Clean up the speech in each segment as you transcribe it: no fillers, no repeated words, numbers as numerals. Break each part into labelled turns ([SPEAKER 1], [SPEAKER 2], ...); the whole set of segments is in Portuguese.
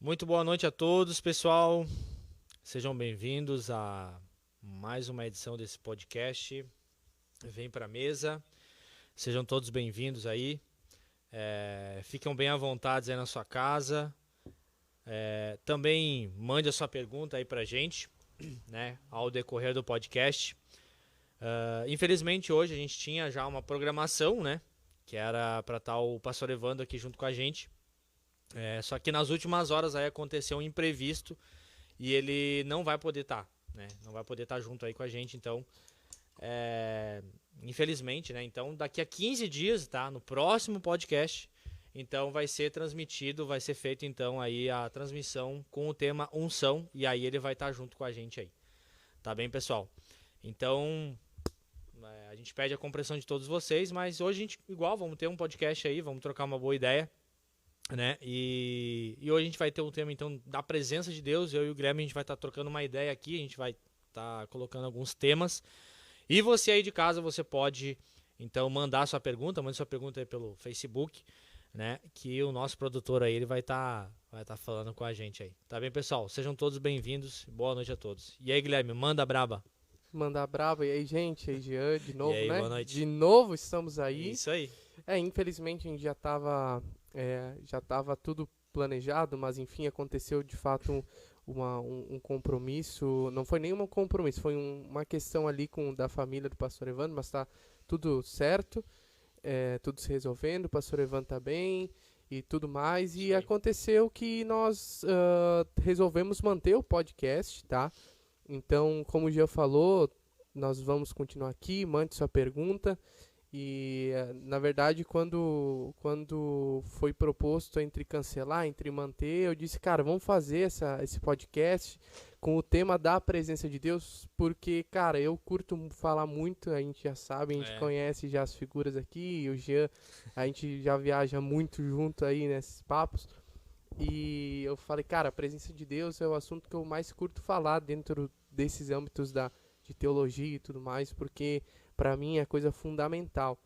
[SPEAKER 1] Muito boa noite a todos, pessoal. Sejam bem-vindos a mais uma edição desse podcast. Vem para a mesa. Sejam todos bem-vindos aí. Fiquem bem à vontade aí na sua casa. Também mande a sua pergunta aí para a gente, né, ao decorrer do podcast. Infelizmente hoje a gente tinha já uma programação, né, que era para estar o pastor Evandro aqui junto com a gente. Só que nas últimas horas aí aconteceu um imprevisto e ele não vai poder estar, né? Não vai poder estar junto aí com a gente, então, infelizmente, né? Então, daqui a 15 dias, tá? No próximo podcast, então vai ser transmitido, vai ser feito então aí a transmissão com o tema unção e aí ele vai estar junto com a gente aí. Tá bem, pessoal? Então, a gente pede a compreensão de todos vocês, mas hoje a gente igual vamos ter um podcast aí, vamos trocar uma boa ideia, né? E hoje a gente vai ter um tema então da presença de Deus. Eu e o Guilherme a gente vai estar trocando uma ideia aqui, a gente vai estar colocando alguns temas. E você aí de casa, você pode então mandar sua pergunta, mande sua pergunta aí pelo Facebook, né? Que o nosso produtor aí ele vai estar falando com a gente aí. Tá bem, pessoal? Sejam todos bem-vindos. Boa noite a todos. E aí, Guilherme, manda braba.
[SPEAKER 2] Mandar braba. E aí, gente? Aí, Jean, de
[SPEAKER 1] E
[SPEAKER 2] novo,
[SPEAKER 1] aí,
[SPEAKER 2] né?
[SPEAKER 1] boa noite.
[SPEAKER 2] De novo estamos aí.
[SPEAKER 1] Isso aí.
[SPEAKER 2] Infelizmente a gente já tava tudo planejado, mas enfim, aconteceu de fato um compromisso. Não foi nenhum compromisso, foi uma questão ali da família do pastor Evandro, mas tá tudo certo, tudo se resolvendo, o pastor Evandro tá bem e tudo mais. E
[SPEAKER 1] Isso aí.
[SPEAKER 2] aconteceu que nós resolvemos manter o podcast, tá? Então, como o Jean falou, nós vamos continuar aqui, mande sua pergunta. E, na verdade, quando foi proposto entre cancelar, entre manter, eu disse, cara, vamos fazer esse podcast com o tema da presença de Deus, porque, cara, eu curto falar muito, a gente já sabe, a gente conhece já as figuras aqui, e o Jean, a gente já viaja muito junto aí nesses papos. E eu falei, cara, a presença de Deus é o assunto que eu mais curto falar dentro desses âmbitos de teologia e tudo mais, porque para mim é coisa fundamental.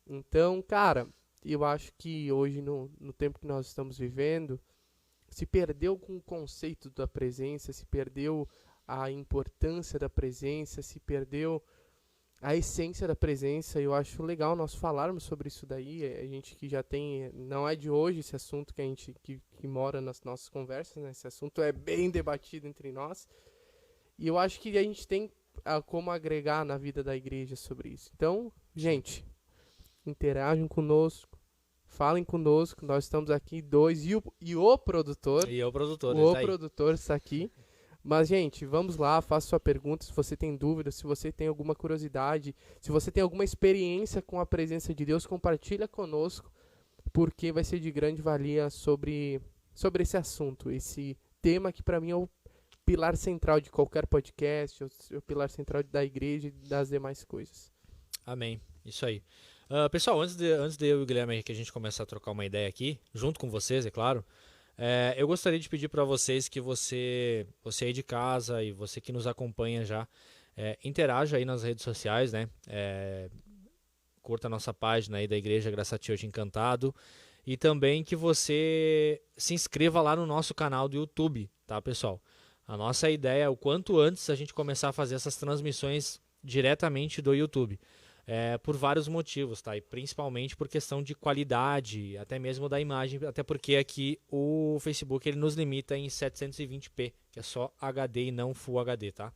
[SPEAKER 2] Então, cara, eu acho que hoje, no tempo que nós estamos vivendo, se perdeu com o conceito da presença, se perdeu a importância da presença, se perdeu a essência da presença. Eu acho legal nós falarmos sobre isso daí. A gente que já tem, não é de hoje esse assunto que a gente que mora nas nossas conversas, né? Esse assunto é bem debatido entre nós. E eu acho que a gente tem como agregar na vida da igreja sobre isso. Então, gente, interajam conosco, falem conosco. Nós estamos aqui dois e o produtor.
[SPEAKER 1] E o produtor, ele
[SPEAKER 2] O
[SPEAKER 1] tá aí.
[SPEAKER 2] produtor está aqui. Mas, gente, vamos lá, faça sua pergunta. Se você tem dúvida, se você tem alguma curiosidade, se você tem alguma experiência com a presença de Deus, compartilha conosco, porque vai ser de grande valia sobre esse assunto, esse tema que para mim é o pilar central de qualquer podcast, o pilar central da igreja e das demais coisas.
[SPEAKER 1] Amém. Isso aí. Pessoal, antes de eu e o Guilherme que a gente começar a trocar uma ideia aqui, junto com vocês, é claro, eu gostaria de pedir para vocês que você aí de casa e você que nos acompanha já, interaja aí nas redes sociais, né? Curta a nossa página aí da Igreja Graça Church Encantado e também que você se inscreva lá no nosso canal do YouTube, tá, pessoal? A nossa ideia é o quanto antes a gente começar a fazer essas transmissões diretamente do YouTube. Por vários motivos, tá? E principalmente por questão de qualidade, até mesmo da imagem, até porque aqui o Facebook ele nos limita em 720p, que é só HD e não Full HD, tá?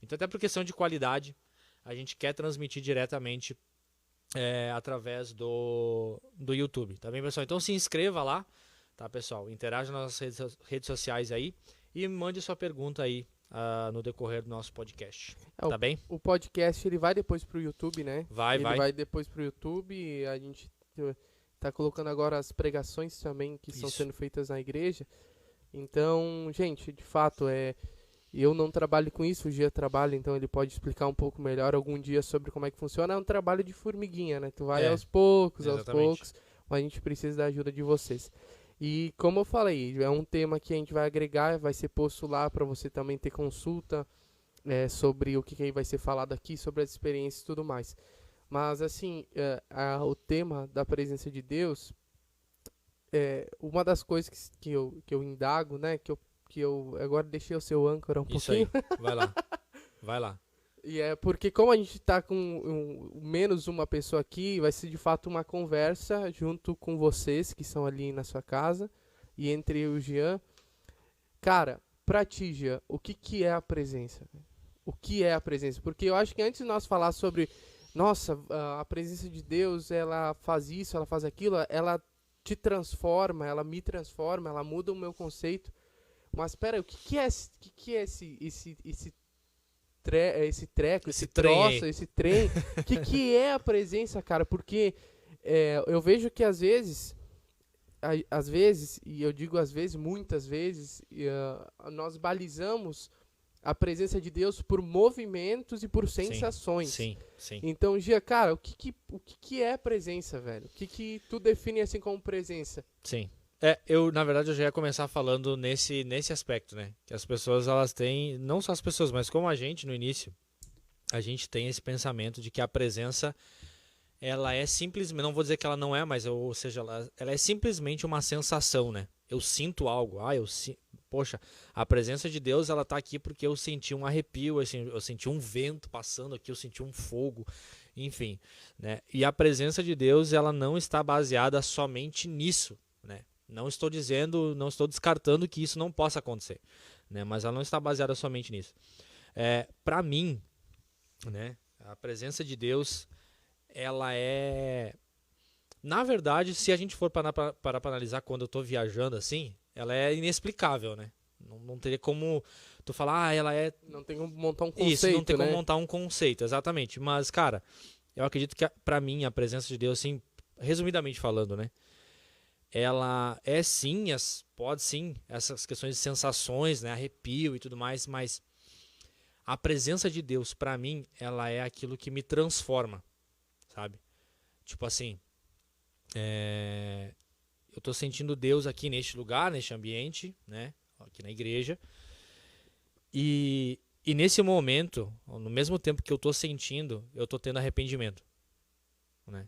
[SPEAKER 1] Então até por questão de qualidade, a gente quer transmitir diretamente através do YouTube, tá bem, pessoal? Então se inscreva lá, tá, pessoal? Interaja nas redes sociais aí e mande sua pergunta aí no decorrer do nosso podcast. Tá bem?
[SPEAKER 2] O podcast ele vai depois pro YouTube, né?
[SPEAKER 1] Vai.
[SPEAKER 2] Ele vai depois pro YouTube. A gente tá colocando agora as pregações também que estão sendo feitas na igreja. Então, gente, de fato, eu não trabalho com isso, o Gia trabalha, então ele pode explicar um pouco melhor algum dia sobre como é que funciona. É um trabalho de formiguinha, né? Tu vai aos poucos, mas a gente precisa da ajuda de vocês. E como eu falei, é um tema que a gente vai agregar, vai ser posto lá para você também ter consulta sobre o que vai ser falado aqui, sobre as experiências e tudo mais. Mas assim, o tema da presença de Deus, uma das coisas que eu indago, né? Que eu agora deixei o seu âncora um
[SPEAKER 1] Isso
[SPEAKER 2] pouquinho.
[SPEAKER 1] aí. Vai lá. Vai lá.
[SPEAKER 2] E é porque como a gente tá com menos uma pessoa aqui, vai ser de fato uma conversa junto com vocês que são ali na sua casa e entre eu e o Jean. Cara, pra ti, Jean, o que que é a presença? O que é a presença? Porque eu acho que antes de nós falar sobre, nossa, a presença de Deus, ela faz isso, ela faz aquilo, ela te transforma, ela me transforma, ela muda o meu conceito. Mas pera, o que que é, que é esse treco,
[SPEAKER 1] Esse
[SPEAKER 2] esse
[SPEAKER 1] trem
[SPEAKER 2] troço,
[SPEAKER 1] aí.
[SPEAKER 2] esse trem? O que que é a presença, cara? Porque eu vejo que às vezes, e eu digo às vezes, muitas vezes, nós balizamos a presença de Deus por movimentos e por
[SPEAKER 1] Sim.
[SPEAKER 2] sensações.
[SPEAKER 1] Sim. Sim.
[SPEAKER 2] Então, Gia, cara, o que que é presença, velho? O que que tu define assim como presença?
[SPEAKER 1] Sim. Na verdade, eu já ia começar falando nesse aspecto, né? Que as pessoas, elas têm, não só as pessoas, mas como a gente no início, a gente tem esse pensamento de que a presença, ela é simplesmente, não vou dizer que ela não é, mas, ou seja, ela é simplesmente uma sensação, né? Eu sinto algo, poxa, a presença de Deus, ela tá aqui porque eu senti um arrepio, eu senti um vento passando aqui, eu senti um fogo, enfim, né? E a presença de Deus, ela não está baseada somente nisso, né? Não estou dizendo, não estou descartando que isso não possa acontecer, né? Mas ela não está baseada somente nisso. Para mim, né? A presença de Deus, ela é, na verdade, se a gente for para analisar quando eu estou viajando assim, ela é inexplicável, né? Não teria como tu falar, ela é
[SPEAKER 2] Não tem como montar um
[SPEAKER 1] isso, não tem
[SPEAKER 2] conceito,
[SPEAKER 1] como
[SPEAKER 2] né?
[SPEAKER 1] montar um conceito, exatamente. Mas, cara, eu acredito que para mim a presença de Deus, assim, resumidamente falando, né? Ela é sim, pode sim, essas questões de sensações, né, arrepio e tudo mais, mas a presença de Deus, pra mim, ela é aquilo que me transforma, sabe? Tipo assim, eu tô sentindo Deus aqui neste lugar, neste ambiente, né, aqui na igreja, e nesse momento, no mesmo tempo que eu tô sentindo, eu tô tendo arrependimento, né?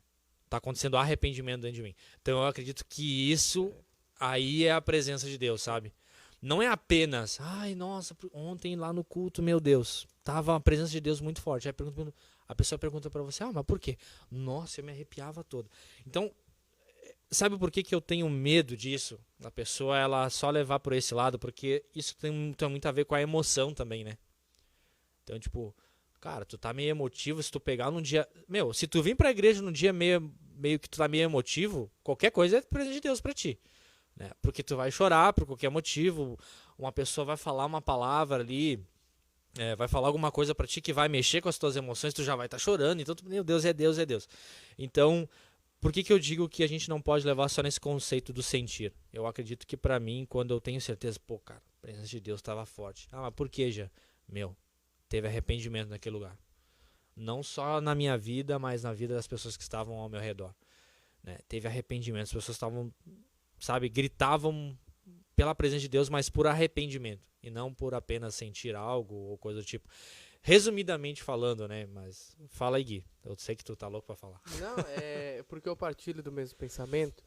[SPEAKER 1] Tá acontecendo arrependimento dentro de mim. Então eu acredito que isso aí é a presença de Deus, sabe? Não é apenas, ai, nossa, ontem lá no culto, meu Deus, tava a presença de Deus muito forte. Aí a pessoa pergunta pra você, mas por quê? Nossa, eu me arrepiava todo. Então, sabe por que que eu tenho medo disso? Da pessoa ela só levar por esse lado, porque isso tem muito a ver com a emoção também, né? Então, tipo, cara, tu tá meio emotivo, se tu pegar num dia. Meu, se tu vir pra igreja num dia meio que tu tá meio emotivo, qualquer coisa é presente de Deus pra ti. Né? Porque tu vai chorar por qualquer motivo, uma pessoa vai falar uma palavra ali, vai falar alguma coisa pra ti que vai mexer com as tuas emoções, tu já vai estar chorando, então, meu Deus, é Deus, é Deus. Então, por que que eu digo que a gente não pode levar só nesse conceito do sentir? Eu acredito que pra mim, quando eu tenho certeza, pô, cara, a presença de Deus estava forte. Ah, mas por que já? Meu, teve arrependimento naquele lugar. Não só na minha vida, mas na vida das pessoas que estavam ao meu redor. Né? Teve arrependimento, as pessoas estavam, sabe, gritavam pela presença de Deus, mas por arrependimento. E não por apenas sentir algo ou coisa do tipo. Resumidamente falando, né? Mas fala aí, Gui. Eu sei que tu tá louco pra falar.
[SPEAKER 2] Não, é porque eu partilho do mesmo pensamento.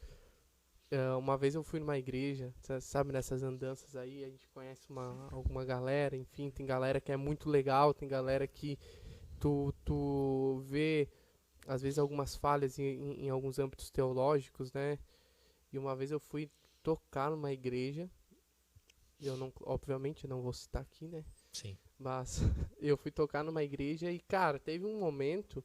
[SPEAKER 2] Uma vez eu fui numa igreja, sabe, nessas andanças aí, a gente conhece alguma galera, enfim, tem galera que é muito legal, tem galera que tu vê, às vezes, algumas falhas em alguns âmbitos teológicos, né? E uma vez eu fui tocar numa igreja, e eu não, obviamente, eu não vou citar aqui, né?
[SPEAKER 1] Sim.
[SPEAKER 2] Mas eu fui tocar numa igreja e, cara, teve um momento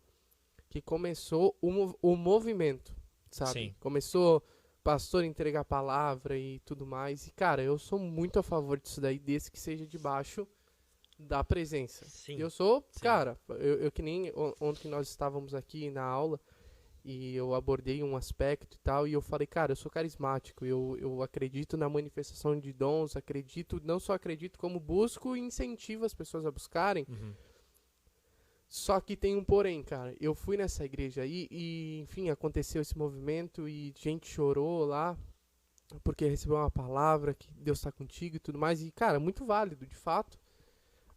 [SPEAKER 2] que começou o movimento, sabe?
[SPEAKER 1] Sim.
[SPEAKER 2] Começou o pastor entregar a palavra e tudo mais. E, cara, eu sou muito a favor disso daí, desde que seja debaixo da presença.
[SPEAKER 1] Sim.
[SPEAKER 2] Eu sou,
[SPEAKER 1] Sim.
[SPEAKER 2] cara, eu que nem ontem nós estávamos aqui na aula e eu abordei um aspecto e tal, e eu falei, cara, eu sou carismático, eu acredito na manifestação de dons, acredito, não só acredito, como busco e incentivo as pessoas a buscarem.
[SPEAKER 1] Uhum.
[SPEAKER 2] Só que tem um porém, cara. Eu fui nessa igreja aí e, enfim, aconteceu esse movimento e gente chorou lá porque recebeu uma palavra que Deus está contigo e tudo mais. E, cara, muito válido, de fato.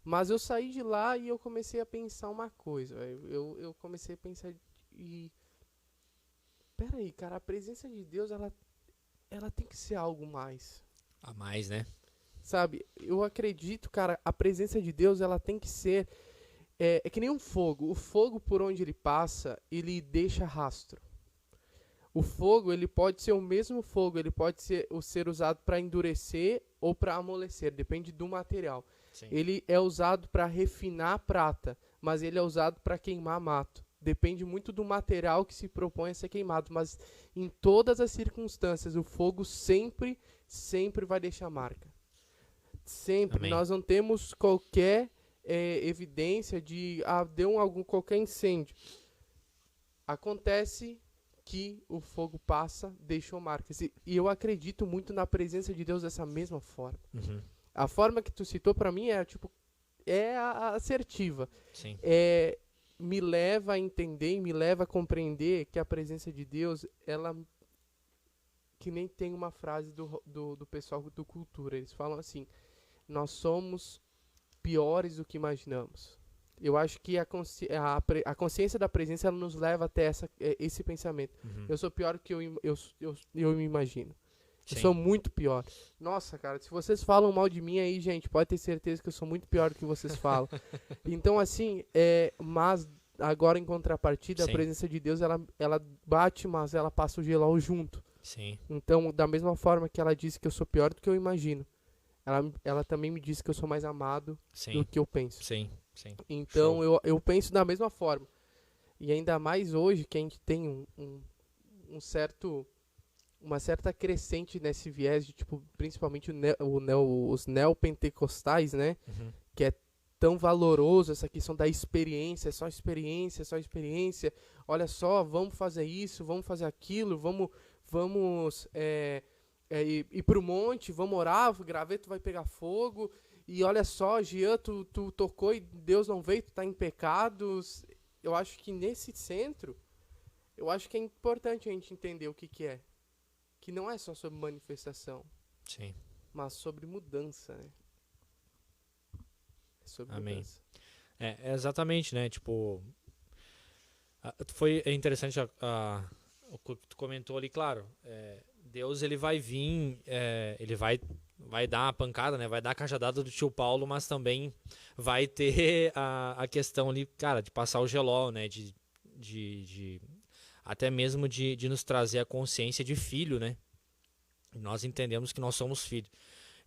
[SPEAKER 2] Mas eu saí de lá e eu comecei a pensar uma coisa. Eu comecei a pensar e... Peraí, cara, a presença de Deus, ela ela tem que ser algo mais.
[SPEAKER 1] A mais, né?
[SPEAKER 2] Sabe, eu acredito, cara, a presença de Deus, ela tem que ser, é que nem um fogo. O fogo, por onde ele passa, ele deixa rastro. O fogo, ele pode ser o mesmo fogo, ele pode ser usado para endurecer ou para amolecer, depende do material.
[SPEAKER 1] Sim.
[SPEAKER 2] Ele é usado para refinar prata, mas ele é usado para queimar mato. Depende muito do material que se propõe a ser queimado, mas em todas as circunstâncias, o fogo sempre vai deixar marca. Sempre.
[SPEAKER 1] Amém.
[SPEAKER 2] Nós não temos qualquer evidência de qualquer incêndio. Acontece que o fogo passa, deixou marcas. E eu acredito muito na presença de Deus dessa mesma forma.
[SPEAKER 1] Uhum.
[SPEAKER 2] A forma que tu citou pra mim é a assertiva.
[SPEAKER 1] Sim.
[SPEAKER 2] Me leva a entender e me leva a compreender que a presença de Deus, ela, que nem tem uma frase do pessoal do Cultura, eles falam assim: nós somos piores do que imaginamos. Eu acho que a consciência da presença, ela nos leva até esse pensamento.
[SPEAKER 1] Uhum.
[SPEAKER 2] Eu sou pior do que eu me imagino.
[SPEAKER 1] Sim.
[SPEAKER 2] Eu sou muito pior. Nossa, cara, se vocês falam mal de mim aí, gente, pode ter certeza que eu sou muito pior do que vocês falam. Então, assim, mas agora em contrapartida,
[SPEAKER 1] Sim.
[SPEAKER 2] a presença de Deus, ela bate, mas ela passa o gelol junto.
[SPEAKER 1] Sim.
[SPEAKER 2] Então, da mesma forma que ela disse que eu sou pior do que eu imagino, ela também me disse que eu sou mais amado
[SPEAKER 1] Sim.
[SPEAKER 2] do que eu penso.
[SPEAKER 1] Sim. Sim.
[SPEAKER 2] Então, eu penso da mesma forma. E ainda mais hoje, que a gente tem uma certa crescente nesse viés de, tipo, principalmente os neopentecostais, né?
[SPEAKER 1] Uhum.
[SPEAKER 2] Que é tão valoroso essa questão da experiência, só experiência, só experiência. Olha só, vamos fazer isso, vamos fazer aquilo, vamos ir pro monte, vamos orar, o graveto vai pegar fogo. E olha só, Jean, tu tocou e Deus não veio, tu tá em pecados. Eu acho que nesse centro, eu acho que é importante a gente entender o que é. Que não é só sobre manifestação.
[SPEAKER 1] Sim.
[SPEAKER 2] Mas sobre mudança, né? É sobre
[SPEAKER 1] Amém.
[SPEAKER 2] mudança.
[SPEAKER 1] É exatamente, né? Tipo, é interessante o que tu comentou ali, claro. Deus, ele vai vir, ele vai dar a pancada, né? Vai dar a cajadada do tio Paulo, mas também vai ter a questão ali, cara, de passar o gelol, né? Até mesmo de nos trazer a consciência de filho, né? Nós entendemos que nós somos filhos.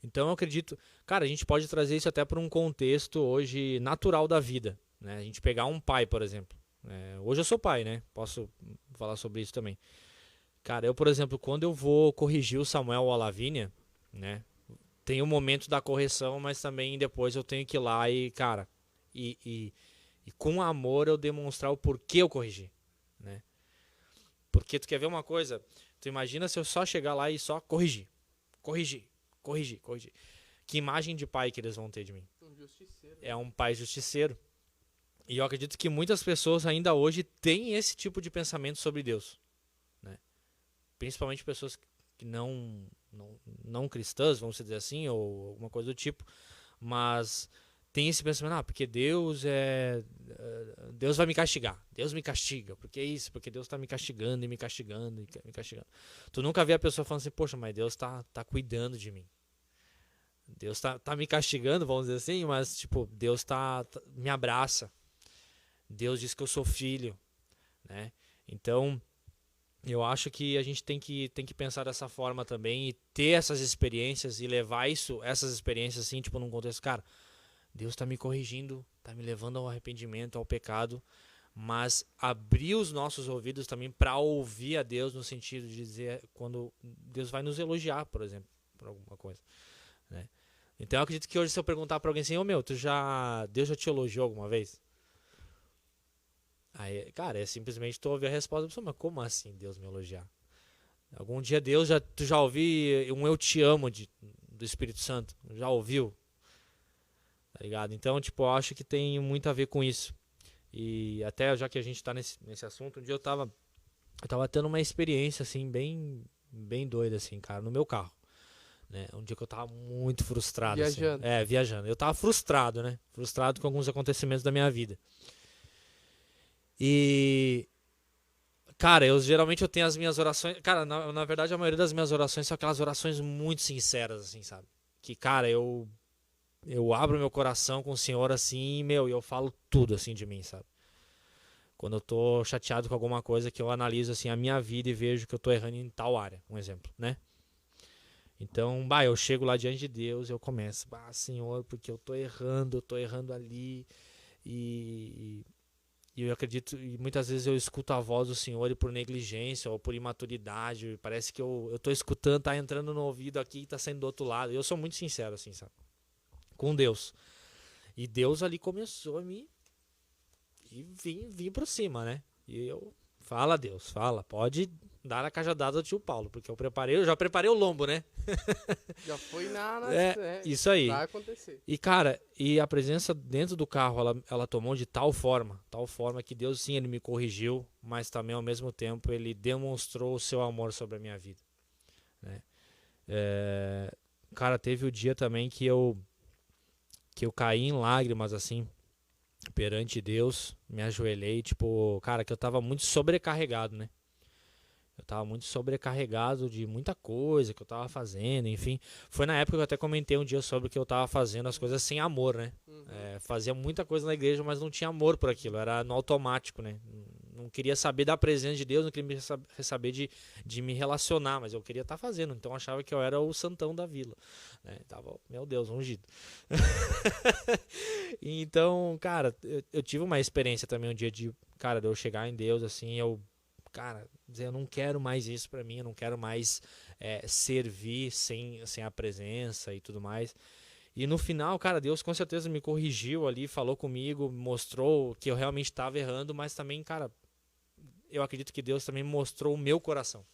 [SPEAKER 1] Então eu acredito, cara, a gente pode trazer isso até para um contexto hoje natural da vida, né? A gente pegar um pai, por exemplo. Hoje eu sou pai, né? Posso falar sobre isso também. Cara, eu, por exemplo, quando eu vou corrigir o Samuel ou a Lavínia, né? Tem o momento da correção, mas também depois eu tenho que ir lá e, cara, e com amor eu demonstrar o porquê eu corrigi, né? Porque tu quer ver uma coisa? Tu imagina se eu só chegar lá e só corrigir. Que imagem de pai que eles vão ter de mim?
[SPEAKER 2] Um justiceiro.
[SPEAKER 1] É um pai justiceiro. E eu acredito que muitas pessoas ainda hoje têm esse tipo de pensamento sobre Deus, né? Principalmente pessoas que não cristãs, vamos dizer assim, ou alguma coisa do tipo, mas tem esse pensamento, porque Deus vai me castigar, Deus me castiga, porque é isso, porque Deus está me castigando e me castigando e me castigando. Tu nunca vê a pessoa falando assim, poxa, mas Deus tá cuidando de mim. Deus tá me castigando, vamos dizer assim, mas tipo, Deus me abraça. Deus diz que eu sou filho, né? Então, eu acho que a gente tem que pensar dessa forma também e ter essas experiências e levar essas experiências assim, tipo, num contexto, cara, Deus está me corrigindo, está me levando ao arrependimento, ao pecado, mas abrir os nossos ouvidos também para ouvir a Deus no sentido de dizer quando Deus vai nos elogiar, por exemplo, por alguma coisa, né? Então eu acredito que hoje se eu perguntar para alguém assim, Deus já te elogiou alguma vez? Aí, cara, simplesmente tu ouvir a resposta, mas como assim Deus me elogiar? Algum dia tu já ouviu um eu te amo do Espírito Santo? Já ouviu? Tá ligado? Então, tipo, eu acho que tem muito a ver com isso. E até já que a gente tá nesse assunto, um dia eu tava tendo uma experiência, assim, bem, bem doida, assim, cara, no meu carro. Né? Um dia que eu tava muito frustrado.
[SPEAKER 2] Viajando.
[SPEAKER 1] Assim. Viajando. Eu tava frustrado, né? Frustrado com alguns acontecimentos da minha vida. E, Cara, geralmente eu tenho as minhas orações. Cara, na verdade, a maioria das minhas orações são aquelas orações muito sinceras, assim, sabe? Que, cara, eu abro meu coração com o Senhor assim, e eu falo tudo assim de mim, sabe? Quando eu tô chateado com alguma coisa que eu analiso assim a minha vida e vejo que eu tô errando em tal área, um exemplo, né? Então, eu chego lá diante de Deus, eu começo, Senhor, porque eu tô errando ali e, e eu acredito, e muitas vezes eu escuto a voz do Senhor e por negligência ou por imaturidade, parece que eu tô escutando, tá entrando no ouvido aqui e tá saindo do outro lado. Eu sou muito sincero assim, sabe? Com Deus. E Deus ali começou a me e vim por cima, né? E eu, fala Deus, fala, pode dar a cajadada do tio Paulo, porque eu já preparei o lombo, né?
[SPEAKER 2] Já foi
[SPEAKER 1] Isso aí.
[SPEAKER 2] vai acontecer.
[SPEAKER 1] E cara, e a presença dentro do carro, ela tomou de tal forma que Deus sim, ele me corrigiu, mas também ao mesmo tempo ele demonstrou o seu amor sobre a minha vida, né? Cara, teve o dia também que eu caí em lágrimas assim, perante Deus, me ajoelhei, tipo, cara, que eu tava muito sobrecarregado, né? Eu tava muito sobrecarregado de muita coisa que eu tava fazendo, enfim. Foi na época que eu até comentei um dia sobre que eu tava fazendo as coisas sem amor, né? Fazia muita coisa na igreja, mas não tinha amor por aquilo, era no automático, né? Não queria saber da presença de Deus, não queria saber de me relacionar, mas eu queria estar fazendo, então eu achava que eu era o santão da vila, né? Tava, meu Deus, ungido. Então, cara, eu tive uma experiência também um dia de, cara, de eu chegar em Deus, assim, cara, dizer, eu não quero mais isso pra mim, eu não quero mais servir sem a presença e tudo mais. E no final, cara, Deus com certeza me corrigiu ali, falou comigo, mostrou que eu realmente estava errando, mas também, cara, eu acredito que Deus também mostrou o meu coração.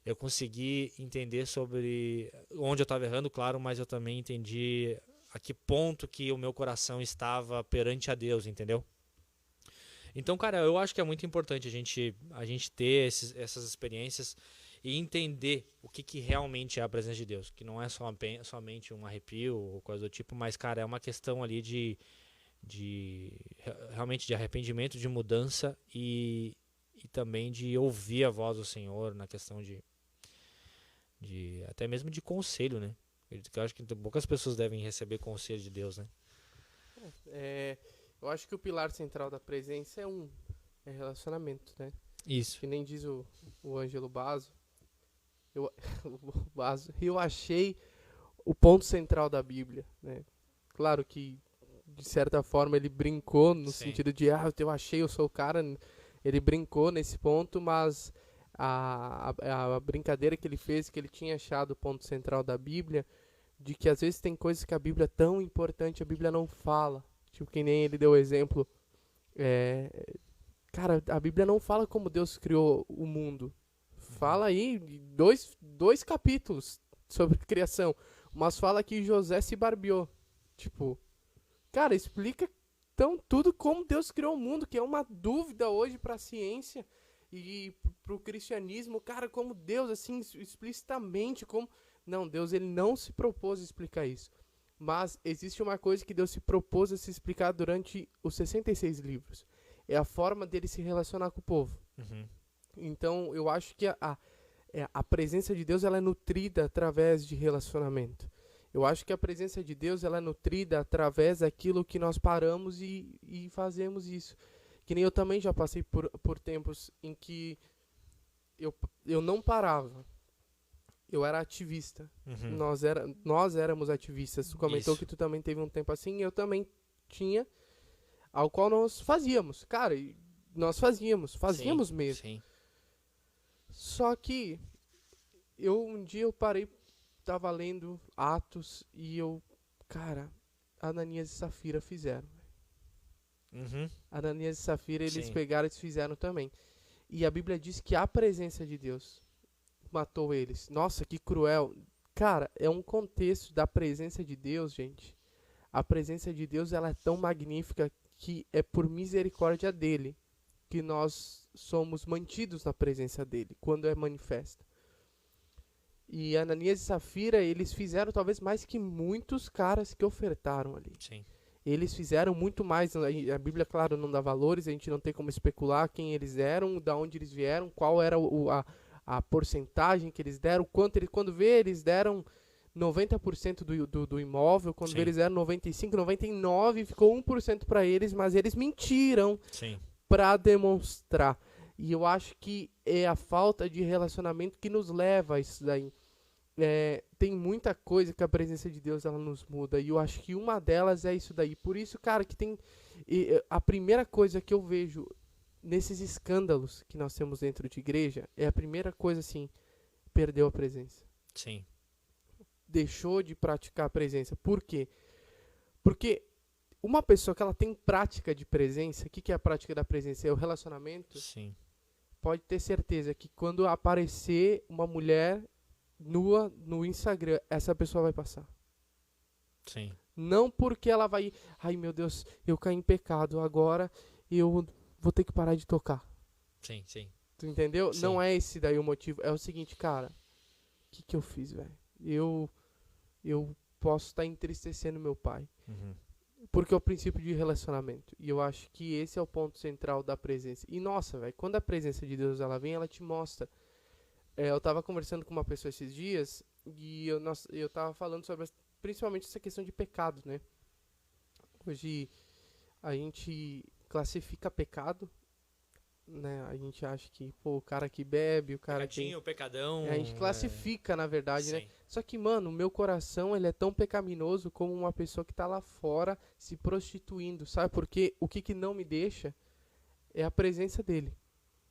[SPEAKER 1] Eu consegui entender sobre onde eu estava errando, claro, mas eu também entendi a que ponto que o meu coração estava perante a Deus, entendeu? Então, cara, eu acho que é muito importante a gente ter essas experiências e entender o que realmente é a presença de Deus, que não é somente um arrepio ou coisa do tipo, mas, cara, é uma questão ali realmente de arrependimento, de mudança e também de ouvir a voz do Senhor na questão de até mesmo de conselho, né? Eu acho que poucas pessoas devem receber conselho de Deus, né?
[SPEAKER 2] Eu acho que o pilar central da presença é relacionamento, né?
[SPEAKER 1] Isso.
[SPEAKER 2] Que nem diz o Ângelo Basso. Eu achei o ponto central da Bíblia, né? Claro que, de certa forma, ele brincou no sentido de, eu sou o cara. Ele brincou nesse ponto, mas a brincadeira que ele fez, que ele tinha achado o ponto central da Bíblia, de que às vezes tem coisas que a Bíblia é tão importante, a Bíblia não fala. Tipo, que nem ele deu o exemplo. Cara, a Bíblia não fala como Deus criou o mundo. Fala aí dois capítulos sobre criação. Mas fala que José se barbeou. Tipo, cara, explica então tudo como Deus criou o mundo, que é uma dúvida hoje pra ciência e pro cristianismo. Cara, como Deus, assim, explicitamente, como... Não, Deus, ele não se propôs a explicar isso. Mas existe uma coisa que Deus se propôs a se explicar durante os 66 livros. É a forma dele se relacionar com o povo. Então, eu acho que a presença de Deus ela é nutrida através de relacionamento. Eu acho que a presença de Deus ela é nutrida através daquilo que nós paramos e fazemos isso. Que nem eu também já passei por tempos em que eu não parava. Eu era ativista. Nós éramos ativistas. Tu comentou que tu também teve um tempo assim, eu também tinha, ao qual nós fazíamos. Cara, nós fazíamos mesmo.
[SPEAKER 1] Sim.
[SPEAKER 2] Só que um dia eu parei, tava lendo Atos e cara, Ananias e Safira fizeram. Ananias e Safira, eles pegaram e fizeram também. E a Bíblia diz que a presença de Deus matou eles. Nossa, que cruel. Cara, é um contexto da presença de Deus, gente. A presença de Deus, ela é tão magnífica que é por misericórdia dele que nós somos mantidos na presença dele, quando é manifesta. E Ananias e Safira, eles fizeram talvez mais que muitos caras que ofertaram ali.
[SPEAKER 1] Sim.
[SPEAKER 2] Eles fizeram muito mais. A Bíblia, claro, não dá valores, a gente não tem como especular quem eles eram, da onde eles vieram, qual era a porcentagem que eles deram, quando vê, eles deram 90% do imóvel, quando vê, eles deram 95%, 99%, ficou 1% para eles, mas eles mentiram para demonstrar. E eu acho que é a falta de relacionamento que nos leva a isso daí. Tem muita coisa que a presença de Deus ela nos muda, e eu acho que uma delas é isso daí. Por isso, cara, que tem a primeira coisa que eu vejo nesses escândalos que nós temos dentro de igreja, é a primeira coisa assim, perdeu a presença.
[SPEAKER 1] Sim.
[SPEAKER 2] Deixou de praticar a presença. Por quê? Porque uma pessoa que ela tem prática de presença, o que é a prática da presença? É o relacionamento.
[SPEAKER 1] Sim.
[SPEAKER 2] Pode ter certeza que quando aparecer uma mulher nua no Instagram, essa pessoa vai passar.
[SPEAKER 1] Sim.
[SPEAKER 2] Não porque ela vai, ai meu Deus, eu caí em pecado, agora eu vou ter que parar de tocar.
[SPEAKER 1] Sim.
[SPEAKER 2] Tu entendeu?
[SPEAKER 1] Sim.
[SPEAKER 2] Não é esse daí o motivo. É o seguinte, cara, o que eu fiz, velho? Eu posso estar entristecendo meu pai. Porque é o princípio de relacionamento. E eu acho que esse é o ponto central da presença. E nossa, velho, quando a presença de Deus ela vem, ela te mostra. Eu tava conversando com uma pessoa esses dias e eu tava falando sobre principalmente essa questão de pecado, né? Hoje a gente classifica pecado, né? A gente acha que, pô, o cara que bebe, o cara
[SPEAKER 1] Pecadinho,
[SPEAKER 2] que...
[SPEAKER 1] pecadão...
[SPEAKER 2] a gente classifica, na verdade, né?
[SPEAKER 1] Sim.
[SPEAKER 2] Só que, mano, o meu coração, ele é tão pecaminoso como uma pessoa que tá lá fora se prostituindo, sabe? Porque o que não me deixa é a presença dele.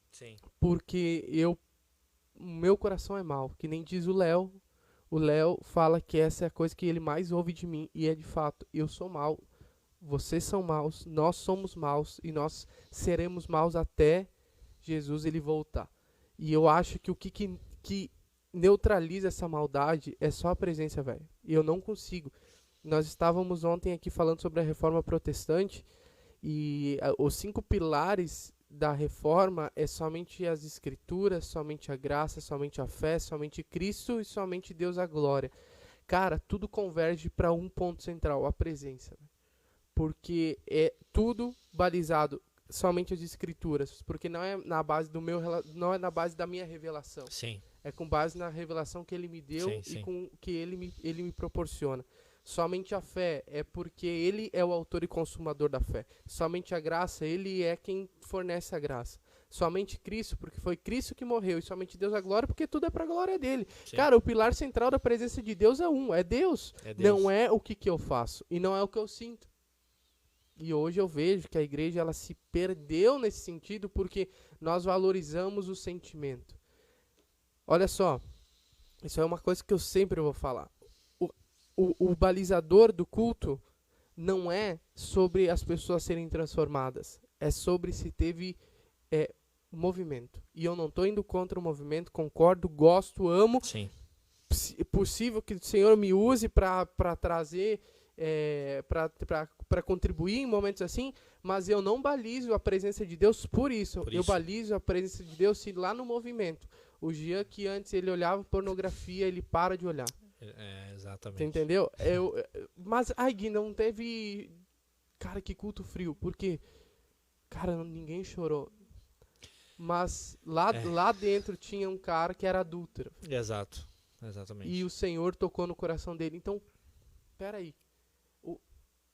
[SPEAKER 1] Sim.
[SPEAKER 2] Porque o meu coração é mau, que nem diz o Léo. O Léo fala que essa é a coisa que ele mais ouve de mim, e é de fato, eu sou mau, vocês são maus, nós somos maus, e nós seremos maus até Jesus ele voltar. E eu acho que o que neutraliza essa maldade é só a presença, velho. E eu não consigo. Nós estávamos ontem aqui falando sobre a reforma protestante, e os 5 pilares da reforma é somente as escrituras, somente a graça, somente a fé, somente Cristo e somente Deus a glória. Cara, tudo converge para um ponto central, a presença. Porque é tudo balizado somente as escrituras, porque não é na base não é na base da minha revelação.
[SPEAKER 1] Sim.
[SPEAKER 2] É com base na revelação que ele me deu
[SPEAKER 1] Sim.
[SPEAKER 2] e com que ele me proporciona. Somente a fé é porque ele é o autor e consumador da fé. Somente a graça, ele é quem fornece a graça. Somente Cristo, porque foi Cristo que morreu. E somente Deus a glória, porque tudo é para a glória dele.
[SPEAKER 1] Sim.
[SPEAKER 2] Cara, o pilar central da presença de Deus é Deus.
[SPEAKER 1] É Deus.
[SPEAKER 2] Não é o que eu faço e não é o que eu sinto. E hoje eu vejo que a igreja ela se perdeu nesse sentido porque nós valorizamos o sentimento. Olha só, isso é uma coisa que eu sempre vou falar. O balizador do culto não é sobre as pessoas serem transformadas. É sobre se teve movimento. E eu não estou indo contra o movimento, concordo, gosto, amo.
[SPEAKER 1] Sim.
[SPEAKER 2] É possível que o Senhor me use para trazer, para contribuir em momentos assim, mas eu não balizo a presença de Deus por isso. Eu balizo a presença de Deus lá no movimento. O Jean, que antes ele olhava pornografia, ele para de olhar.
[SPEAKER 1] Exatamente.
[SPEAKER 2] Você entendeu? Mas, Gui, não teve... Cara, que culto frio. Porque, cara, ninguém chorou. Mas lá dentro tinha um cara que era adúltero.
[SPEAKER 1] Exato. Exatamente.
[SPEAKER 2] E o Senhor tocou no coração dele. Então, peraí.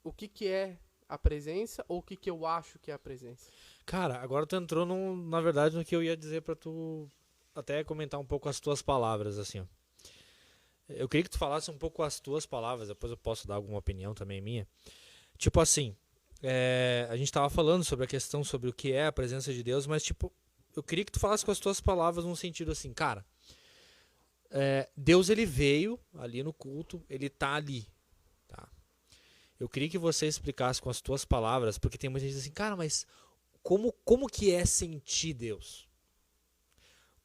[SPEAKER 2] O que é a presença ou o que eu acho que é a presença?
[SPEAKER 1] Cara, agora tu entrou, na verdade, no que eu ia dizer pra tu até comentar um pouco as tuas palavras, assim, ó. Eu queria que tu falasse um pouco as tuas palavras, depois eu posso dar alguma opinião também minha. Tipo assim, a gente tava falando sobre a questão sobre o que é a presença de Deus, mas tipo, eu queria que tu falasse com as tuas palavras num sentido assim, cara, Deus ele veio ali no culto, ele tá ali, tá? Eu queria que você explicasse com as tuas palavras, porque tem muita gente assim, cara, mas como que é sentir Deus?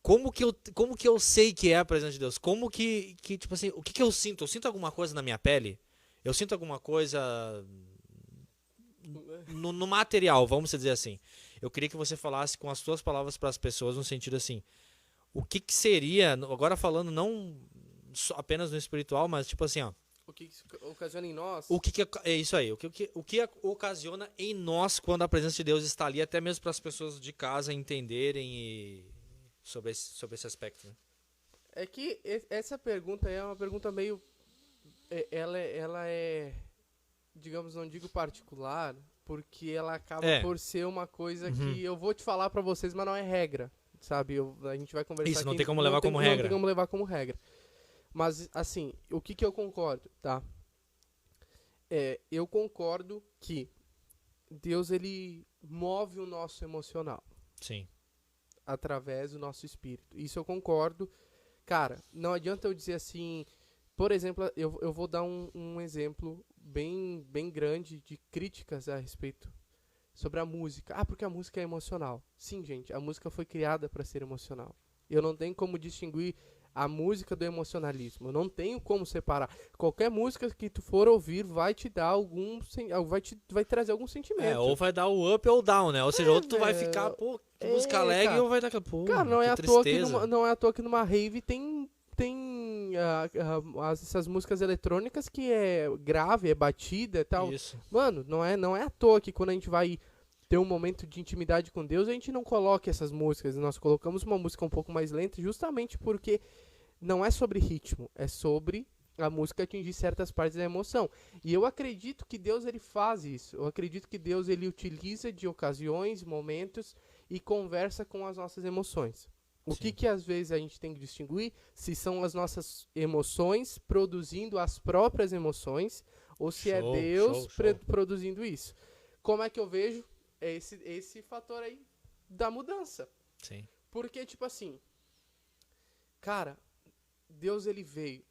[SPEAKER 1] Como que eu sei que é a presença de Deus? Como que tipo assim, o que eu sinto? Eu sinto alguma coisa na minha pele? Eu sinto alguma coisa no material, vamos dizer assim. Eu queria que você falasse com as suas palavras para as pessoas no sentido assim, o que seria, agora falando não apenas no espiritual, mas tipo assim, ó.
[SPEAKER 2] O que isso ocasiona em nós?
[SPEAKER 1] É isso aí. O que ocasiona em nós quando a presença de Deus está ali, até mesmo para as pessoas de casa entenderem sobre esse aspecto, né?
[SPEAKER 2] É que essa pergunta é uma pergunta meio... Ela é, digamos, não digo particular, porque ela acaba por ser uma coisa que eu vou te falar pra vocês, mas não é regra, sabe? A gente vai conversar
[SPEAKER 1] Isso,
[SPEAKER 2] aqui,
[SPEAKER 1] não tem como levar como regra.
[SPEAKER 2] Não tem como levar como regra. Mas, assim, o que eu concordo, tá? Eu concordo que Deus, ele move o nosso emocional.
[SPEAKER 1] Sim.
[SPEAKER 2] Através do nosso espírito. Isso eu concordo. Cara, não adianta eu dizer assim... Por exemplo, eu vou dar um exemplo bem grande de críticas a respeito sobre a música. Ah, porque a música é emocional. Sim, gente, a música foi criada para ser emocional. Eu não tenho como distinguir a música do emocionalismo. Eu não tenho como separar. Qualquer música que tu for ouvir vai te dar vai trazer algum sentimento.
[SPEAKER 1] Ou vai dar o up ou o down, né? Ou seja, ou tu vai ficar, pô, que música alegre,
[SPEAKER 2] cara,
[SPEAKER 1] ou vai dar, pô,
[SPEAKER 2] cara, não é à toa que numa rave tem essas músicas eletrônicas que é grave, é batida e tal.
[SPEAKER 1] Isso.
[SPEAKER 2] Mano, não é à toa que quando a gente vai ter um momento de intimidade com Deus, a gente não coloca essas músicas. Nós colocamos uma música um pouco mais lenta justamente porque não é sobre ritmo, é sobre a música atingir certas partes da emoção. E eu acredito que Deus, ele faz isso. Eu acredito que Deus, ele utiliza de ocasiões, momentos e conversa com as nossas emoções. O que às vezes a gente tem que distinguir se são as nossas emoções produzindo as próprias emoções ou se é Deus produzindo isso. Como é que eu vejo esse fator aí da mudança?
[SPEAKER 1] Sim.
[SPEAKER 2] Porque, tipo assim, cara, Deus, ele veio.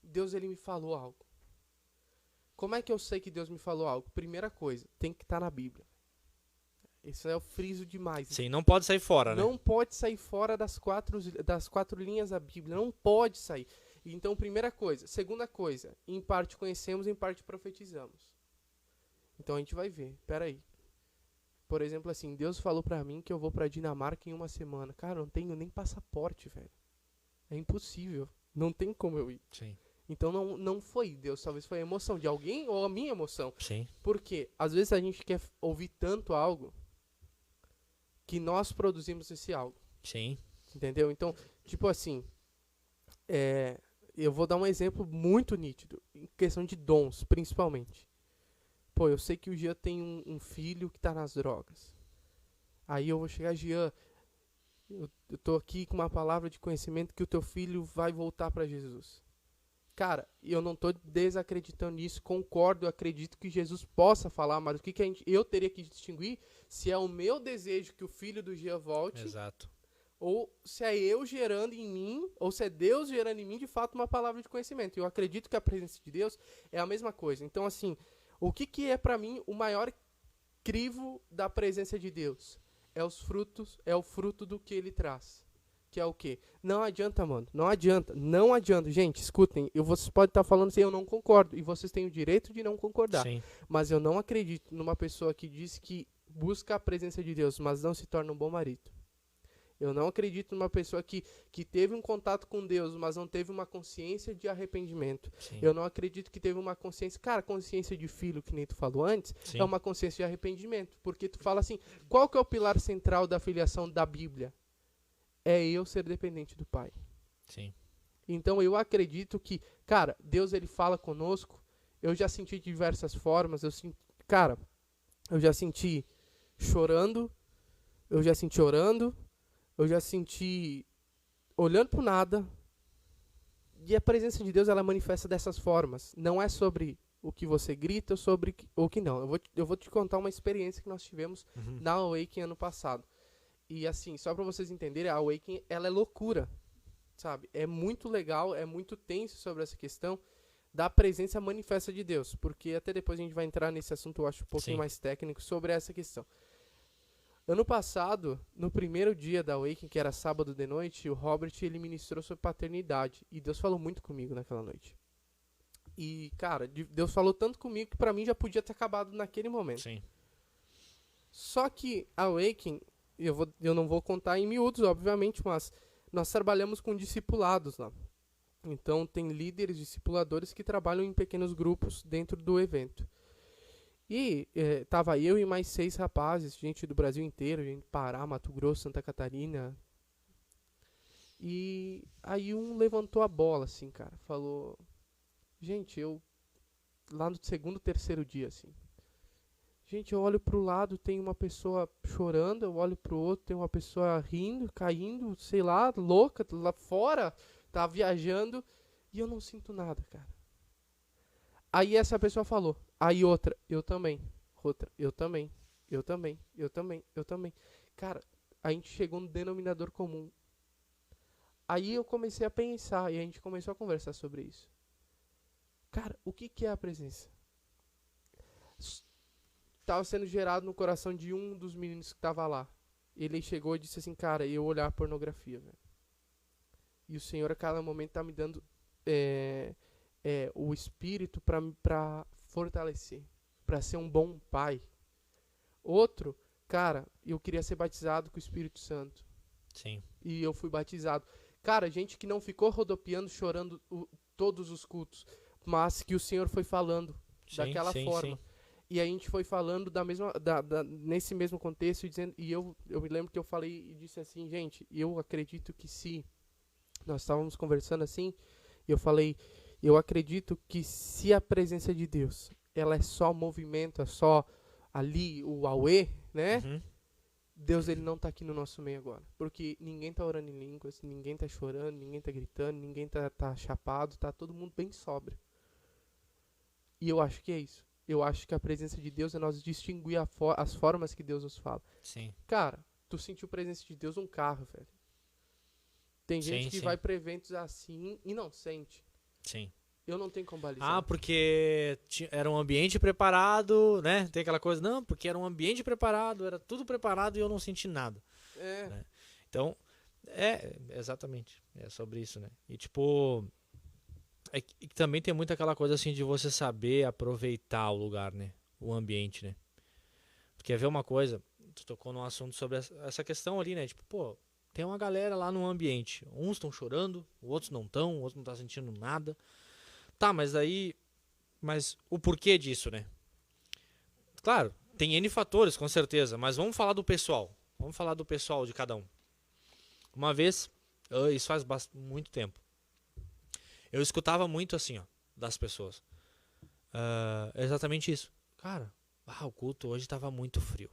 [SPEAKER 2] Deus, ele me falou algo. Como é que eu sei que Deus me falou algo? Primeira coisa, tem que estar na Bíblia. Isso é o friso demais.
[SPEAKER 1] Sim, não pode sair fora, né?
[SPEAKER 2] Não pode sair fora das quatro linhas da Bíblia. Não pode sair. Então, primeira coisa. Segunda coisa, em parte conhecemos, em parte profetizamos. Então a gente vai ver. Peraí. Por exemplo, assim, Deus falou pra mim que eu vou pra Dinamarca em 1 semana. Cara, eu não tenho nem passaporte, velho. É impossível. Não tem como eu ir.
[SPEAKER 1] Sim.
[SPEAKER 2] Então não foi Deus. Talvez foi a emoção de alguém ou a minha emoção.
[SPEAKER 1] Sim.
[SPEAKER 2] Porque às vezes a gente quer ouvir tanto algo que nós produzimos esse algo.
[SPEAKER 1] Sim.
[SPEAKER 2] Entendeu? Então, tipo assim, eu vou dar um exemplo muito nítido, em questão de dons, principalmente. Pô, eu sei que o Jean tem um filho que tá nas drogas. Aí eu vou chegar, Jean, eu tô aqui com uma palavra de conhecimento que o teu filho vai voltar para Jesus. Cara, eu não tô desacreditando nisso, concordo, eu acredito que Jesus possa falar, mas o que eu teria que distinguir se é o meu desejo que o filho do Jean volte,
[SPEAKER 1] exato,
[SPEAKER 2] ou se é eu gerando em mim, ou se é Deus gerando em mim de fato uma palavra de conhecimento. Eu acredito que a presença de Deus é a mesma coisa. Então, assim, o que é pra mim o maior crivo da presença de Deus? É o fruto do que ele traz. Que é o quê? Não adianta, mano. Não adianta. Gente, escutem. Vocês podem estar falando assim, eu não concordo. E vocês têm o direito de não concordar.
[SPEAKER 1] Sim.
[SPEAKER 2] Mas eu não acredito numa pessoa que diz que busca a presença de Deus, mas não se torna um bom marido. Eu não acredito numa pessoa que teve um contato com Deus, mas não teve uma consciência de arrependimento.
[SPEAKER 1] Sim.
[SPEAKER 2] Eu não acredito que teve uma consciência... Cara, consciência de filho, que nem tu falou antes,
[SPEAKER 1] Sim.
[SPEAKER 2] é uma consciência de arrependimento. Porque tu fala assim, qual que é o pilar central da filiação da Bíblia? É eu ser dependente do Pai.
[SPEAKER 1] Sim.
[SPEAKER 2] Então eu acredito que, cara, Deus, ele fala conosco. Eu já senti de diversas formas. Eu já senti chorando. Eu já senti orando. Eu já senti olhando pro nada. E a presença de Deus, ela manifesta dessas formas. Não é sobre o que você grita, sobre o que não. Eu vou te contar uma experiência que nós tivemos na Awakening ano passado. E assim, só pra vocês entenderem, a Awakening, ela é loucura, sabe? É muito legal, é muito tenso sobre essa questão da presença manifesta de Deus. Porque até depois a gente vai entrar nesse assunto, eu acho, um pouquinho mais técnico sobre essa questão. Ano passado, no primeiro dia da Awakening, que era sábado de noite, o Robert, ele ministrou sobre paternidade. E Deus falou muito comigo naquela noite. E, cara, Deus falou tanto comigo que pra mim já podia ter acabado naquele momento.
[SPEAKER 1] Sim.
[SPEAKER 2] Só que a Awakening... Eu não vou contar em miúdos, obviamente, mas nós trabalhamos com discipulados lá. Então, tem líderes, discipuladores que trabalham em pequenos grupos dentro do evento. E tava eu e mais 6 rapazes, gente do Brasil inteiro, gente do Pará, Mato Grosso, Santa Catarina. E aí um levantou a bola, assim, cara. Falou, gente, lá no segundo, terceiro dia, assim. Gente, eu olho pro lado, tem uma pessoa chorando, eu olho pro outro, tem uma pessoa rindo, caindo, sei lá, louca, lá fora, tá viajando, e eu não sinto nada, cara. Aí essa pessoa falou, aí outra, eu também, outra, eu também, eu também, eu também, eu também. Cara, a gente chegou no denominador comum. Aí eu comecei a pensar, e a gente começou a conversar sobre isso. Cara, o que é a presença? Estava sendo gerado no coração de um dos meninos que estava lá. Ele chegou e disse assim, cara, eu olhar pornografia, velho. E o Senhor a cada momento tá me dando o espírito para fortalecer, para ser um bom pai. Outro, cara, eu queria ser batizado com o Espírito Santo.
[SPEAKER 1] Sim.
[SPEAKER 2] E eu fui batizado. Cara, gente que não ficou rodopiando, chorando todos os cultos, mas que o Senhor foi falando daquela forma. Sim. E a gente foi falando nesse mesmo contexto, dizendo, e eu me lembro que eu falei e disse assim, gente, eu acredito que se nós estávamos conversando assim, e eu falei, eu acredito que se a presença de Deus, ela é só movimento, é só ali o auê, né?
[SPEAKER 1] Uhum.
[SPEAKER 2] Deus, ele não tá aqui no nosso meio agora. Porque ninguém tá orando em línguas, ninguém tá chorando, ninguém tá gritando, ninguém tá chapado, tá todo mundo bem sóbrio. E eu acho que é isso. Eu acho que a presença de Deus é nós distinguir as formas que Deus nos fala.
[SPEAKER 1] Sim.
[SPEAKER 2] Cara, tu sentiu a presença de Deus num carro, velho. Tem gente que vai pra eventos assim e não sente.
[SPEAKER 1] Sim.
[SPEAKER 2] Eu não tenho como balizar.
[SPEAKER 1] Porque era um ambiente preparado, né? Tem aquela coisa, não, porque era um ambiente preparado, era tudo preparado e eu não senti nada. Né? Então, exatamente. É sobre isso, né? E tipo, e também tem muito aquela coisa assim de você saber aproveitar o lugar, né? O ambiente, né? Porque ver uma coisa, tu tocou num assunto sobre essa questão ali, né? Tipo, pô, tem uma galera lá no ambiente. Uns estão chorando, outros não estão, outros não tá sentindo nada. Tá, mas o porquê disso, né? Claro, tem N fatores, com certeza, mas vamos falar do pessoal. Vamos falar do pessoal de cada um. Uma vez, isso faz muito tempo, eu escutava muito assim, ó, das pessoas. Exatamente isso. Cara, o culto hoje tava muito frio.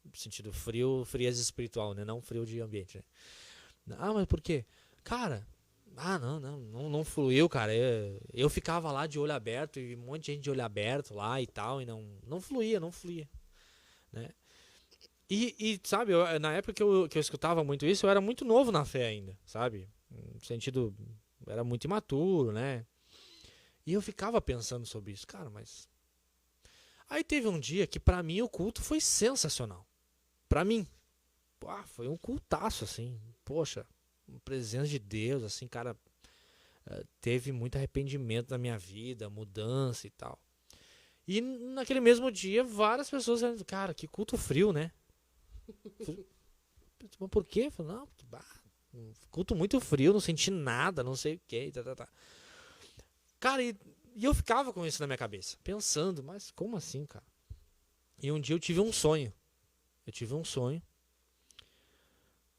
[SPEAKER 1] No sentido frio, frieza espiritual, né? Não frio de ambiente, né? Mas por quê? Cara, não fluiu, cara. Eu ficava lá de olho aberto e um monte de gente de olho aberto lá e tal, e não fluía, né? E sabe, na época que eu escutava muito isso, eu era muito novo na fé ainda, sabe? No sentido, era muito imaturo, né? E eu ficava pensando sobre isso, cara, mas... Aí teve um dia que pra mim o culto foi sensacional. Pra mim. Foi um cultaço, assim. Poxa, presença de Deus, assim, cara, teve muito arrependimento na minha vida, mudança e tal. E naquele mesmo dia, várias pessoas dizendo, cara, que culto frio, né? Mas por quê? Eu falei, não, culto muito frio, não senti nada, não sei o que, tá. Cara, e eu ficava com isso na minha cabeça, pensando, mas como assim, cara? E um dia eu tive um sonho.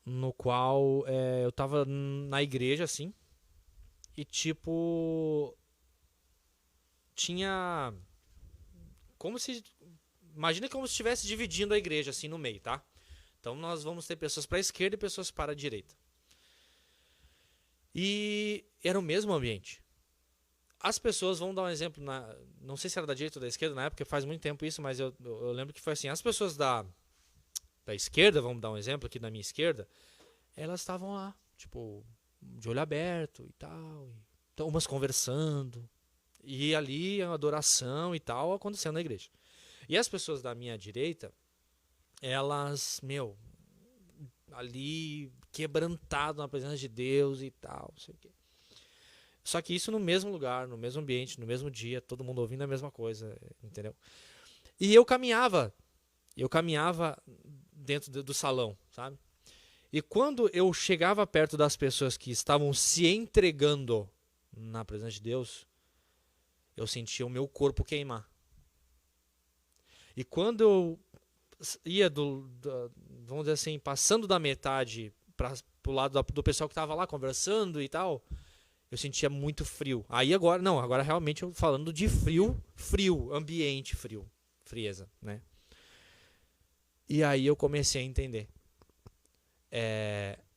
[SPEAKER 1] No qual eu tava na igreja, assim, e tipo, tinha imagina como se estivesse dividindo a igreja, assim, no meio, tá? Então nós vamos ter pessoas para a esquerda e pessoas para a direita. E era o mesmo ambiente. As pessoas, vão dar um exemplo, não sei se era da direita ou da esquerda na época, faz muito tempo isso, mas eu lembro que foi assim, as pessoas da esquerda, vamos dar um exemplo aqui na minha esquerda, elas estavam lá, tipo, de olho aberto e tal, então umas conversando, e ali a adoração e tal acontecendo na igreja. E as pessoas da minha direita, elas, ali quebrantado na presença de Deus e tal, não sei o quê. Só que isso no mesmo lugar, no mesmo ambiente, no mesmo dia, todo mundo ouvindo a mesma coisa, entendeu? E eu caminhava dentro do salão, sabe? E quando eu chegava perto das pessoas que estavam se entregando na presença de Deus, eu sentia o meu corpo queimar. E quando eu ia vamos dizer assim, passando da metade pro lado do pessoal que tava lá conversando e tal, eu sentia muito frio. Aí agora realmente eu falando de frio, ambiente frio, frieza, né? E aí eu comecei a entender.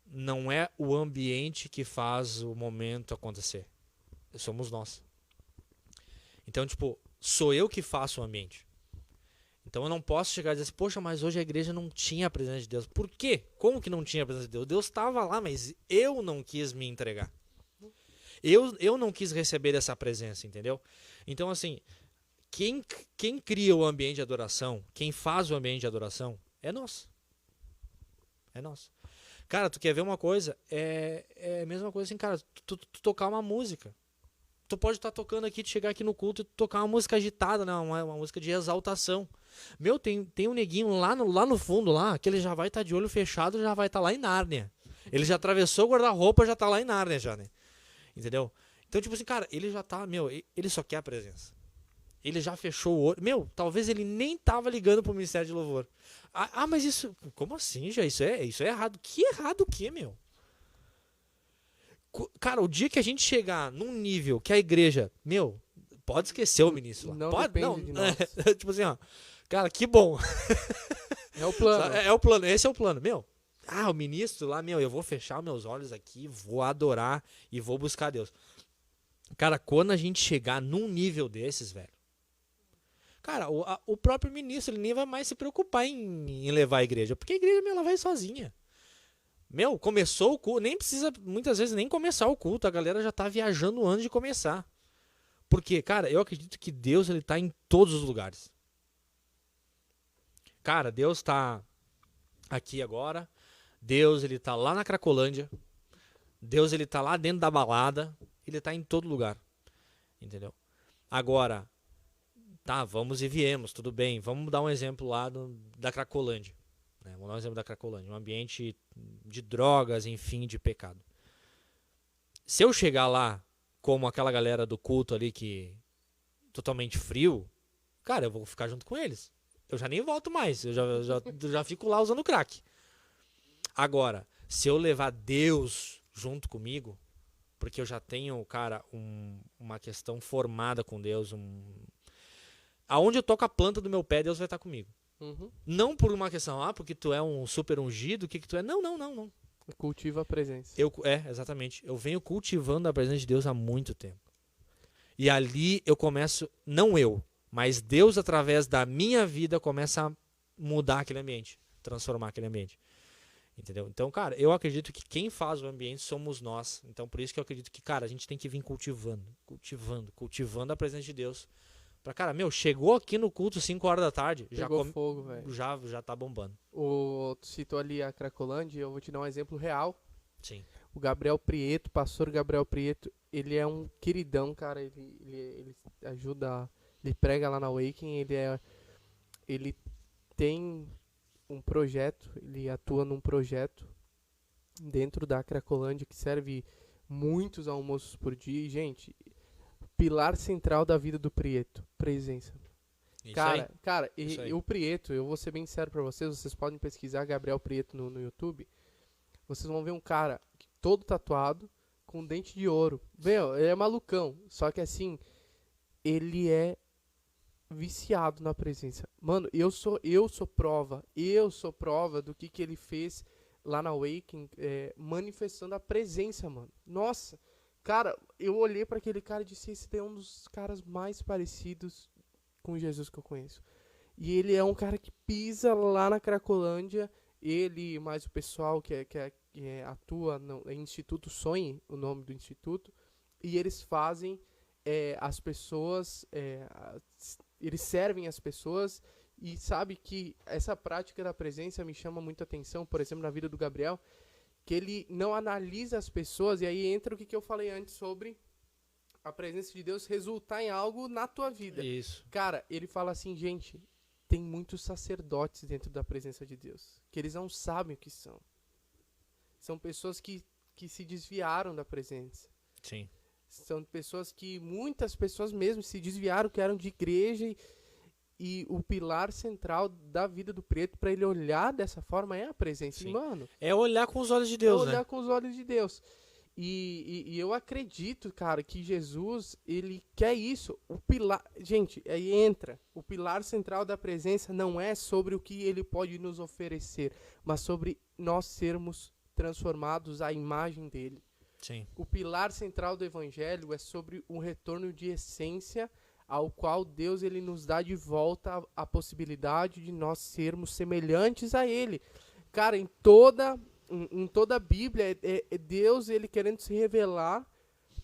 [SPEAKER 1] Não é o ambiente que faz o momento acontecer. Somos nós. Então, tipo, sou eu que faço o ambiente. Então eu não posso chegar e dizer assim, poxa, mas hoje a igreja não tinha a presença de Deus. Por quê? Como que não tinha a presença de Deus? Deus estava lá, mas eu não quis me entregar. Eu não quis receber essa presença, entendeu? Então, assim, quem cria o ambiente de adoração, quem faz o ambiente de adoração, é nós. É nós. Cara, tu quer ver uma coisa? É a mesma coisa assim, cara, tu tocar uma música. Tu pode estar tocando aqui, chegar aqui no culto e tocar uma música agitada, né? Uma música de exaltação. Meu, tem um neguinho lá no fundo, lá, que ele já vai estar de olho fechado, já vai estar lá em Nárnia. Ele já atravessou o guarda-roupa, já tá lá em Nárnia já, né? Entendeu? Então, tipo assim, cara, ele já tá, ele só quer a presença. Ele já fechou o olho. Meu, talvez ele nem tava ligando pro Ministério de Louvor. Mas isso, como assim, já? Isso é errado. Que errado o quê, meu? Cara, o dia que a gente chegar num nível que a igreja, pode esquecer o ministro lá.
[SPEAKER 2] Não
[SPEAKER 1] Pode,
[SPEAKER 2] depende de nós.
[SPEAKER 1] Tipo assim, ó. Cara, que bom.
[SPEAKER 2] É o plano.
[SPEAKER 1] É o plano, esse é o plano. O ministro lá, eu vou fechar meus olhos aqui, vou adorar e vou buscar Deus. Cara, quando a gente chegar num nível desses, velho, cara, o próprio ministro, ele nem vai mais se preocupar em levar a igreja, porque a igreja, ela vai sozinha. Começou o culto, nem precisa, muitas vezes, nem começar o culto, a galera já tá viajando antes de começar. Porque, cara, eu acredito que Deus, ele tá em todos os lugares. Cara, Deus tá aqui agora, Deus, ele tá lá na Cracolândia, Deus, ele tá lá dentro da balada, ele tá em todo lugar, entendeu? Agora, tá, vamos e viemos, tudo bem, vamos dar um exemplo lá da Cracolândia. Vamos dar um exemplo da Cracolândia, um ambiente de drogas, enfim, de pecado. Se eu chegar lá como aquela galera do culto ali que totalmente frio, cara, eu vou ficar junto com eles. Eu já nem volto mais, eu já fico lá usando crack. Agora, se eu levar Deus junto comigo, porque eu já tenho, cara, uma questão formada com Deus, aonde eu toco a planta do meu pé, Deus vai estar comigo.
[SPEAKER 2] Uhum.
[SPEAKER 1] Não por uma questão, porque tu é um super ungido, o que tu é? Não.
[SPEAKER 2] Cultiva a presença.
[SPEAKER 1] Exatamente. Eu venho cultivando a presença de Deus há muito tempo. E ali eu começo, não eu, mas Deus através da minha vida começa a mudar aquele ambiente, transformar aquele ambiente. Entendeu? Então, cara, eu acredito que quem faz o ambiente somos nós. Então, por isso que eu acredito que, cara, a gente tem que vir cultivando a presença de Deus. Pra, cara, chegou aqui no culto 5 horas da tarde,
[SPEAKER 2] Pegou fogo, velho.
[SPEAKER 1] Já tá bombando.
[SPEAKER 2] Tu citou ali a Cracolândia, eu vou te dar um exemplo real.
[SPEAKER 1] Sim.
[SPEAKER 2] O Gabriel Prieto, pastor Gabriel Prieto, ele é um queridão, cara, ele ajuda, ele prega lá na Awakening, ele tem um projeto, ele atua num projeto dentro da Cracolândia que serve muitos almoços por dia. E, gente, pilar central da vida do Prieto, presença.
[SPEAKER 1] Isso
[SPEAKER 2] Cara,
[SPEAKER 1] aí.
[SPEAKER 2] cara,
[SPEAKER 1] Isso aí.
[SPEAKER 2] o Prieto, eu vou ser bem sincero pra vocês podem pesquisar Gabriel Prieto no YouTube. Vocês vão ver um cara todo tatuado, com dente de ouro. Ele é malucão, só que assim, ele é viciado na presença. Mano, eu sou prova do que ele fez lá na Awakening, manifestando a presença, mano. Nossa, cara, eu olhei pra aquele cara e disse, esse daí é um dos caras mais parecidos com Jesus que eu conheço. E ele é um cara que pisa lá na Cracolândia, ele mais o pessoal que atua no Instituto Sonhe, o nome do instituto, e eles fazem as pessoas, eles servem as pessoas, e sabe que essa prática da presença me chama muita atenção, por exemplo, na vida do Gabriel, que ele não analisa as pessoas, e aí entra o que eu falei antes sobre a presença de Deus resultar em algo na tua vida.
[SPEAKER 1] Isso.
[SPEAKER 2] Cara, ele fala assim, gente, tem muitos sacerdotes dentro da presença de Deus, que eles não sabem o que são. São pessoas que se desviaram da presença.
[SPEAKER 1] Sim.
[SPEAKER 2] São pessoas que, muitas pessoas mesmo se desviaram, que eram de igreja, e o pilar central da vida do preto, para ele olhar dessa forma, é a presença.
[SPEAKER 1] Sim.
[SPEAKER 2] E, mano,
[SPEAKER 1] É olhar com os olhos de Deus,
[SPEAKER 2] é olhar
[SPEAKER 1] né?
[SPEAKER 2] com os olhos de Deus. E eu acredito, cara, que Jesus, ele quer isso. O pilar, gente, aí entra. O pilar central da presença não é sobre o que ele pode nos oferecer, mas sobre nós sermos transformados à imagem dele.
[SPEAKER 1] Sim.
[SPEAKER 2] O pilar central do evangelho é sobre um retorno de essência, ao qual Deus ele nos dá de volta a possibilidade de nós sermos semelhantes a ele. Cara, em toda a Bíblia, é Deus ele querendo se revelar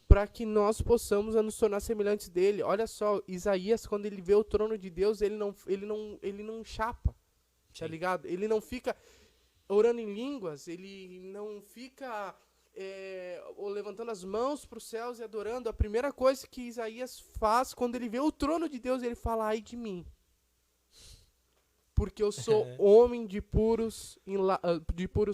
[SPEAKER 2] para que nós possamos nos tornar semelhantes dele. Olha só, Isaías, quando ele vê o trono de Deus, ele não chapa, tá ligado? Ele não fica orando em línguas, ele não fica levantando as mãos para os céus e adorando. A primeira coisa que Isaías faz quando ele vê o trono de Deus, ele fala: ai de mim, porque eu sou homem de puros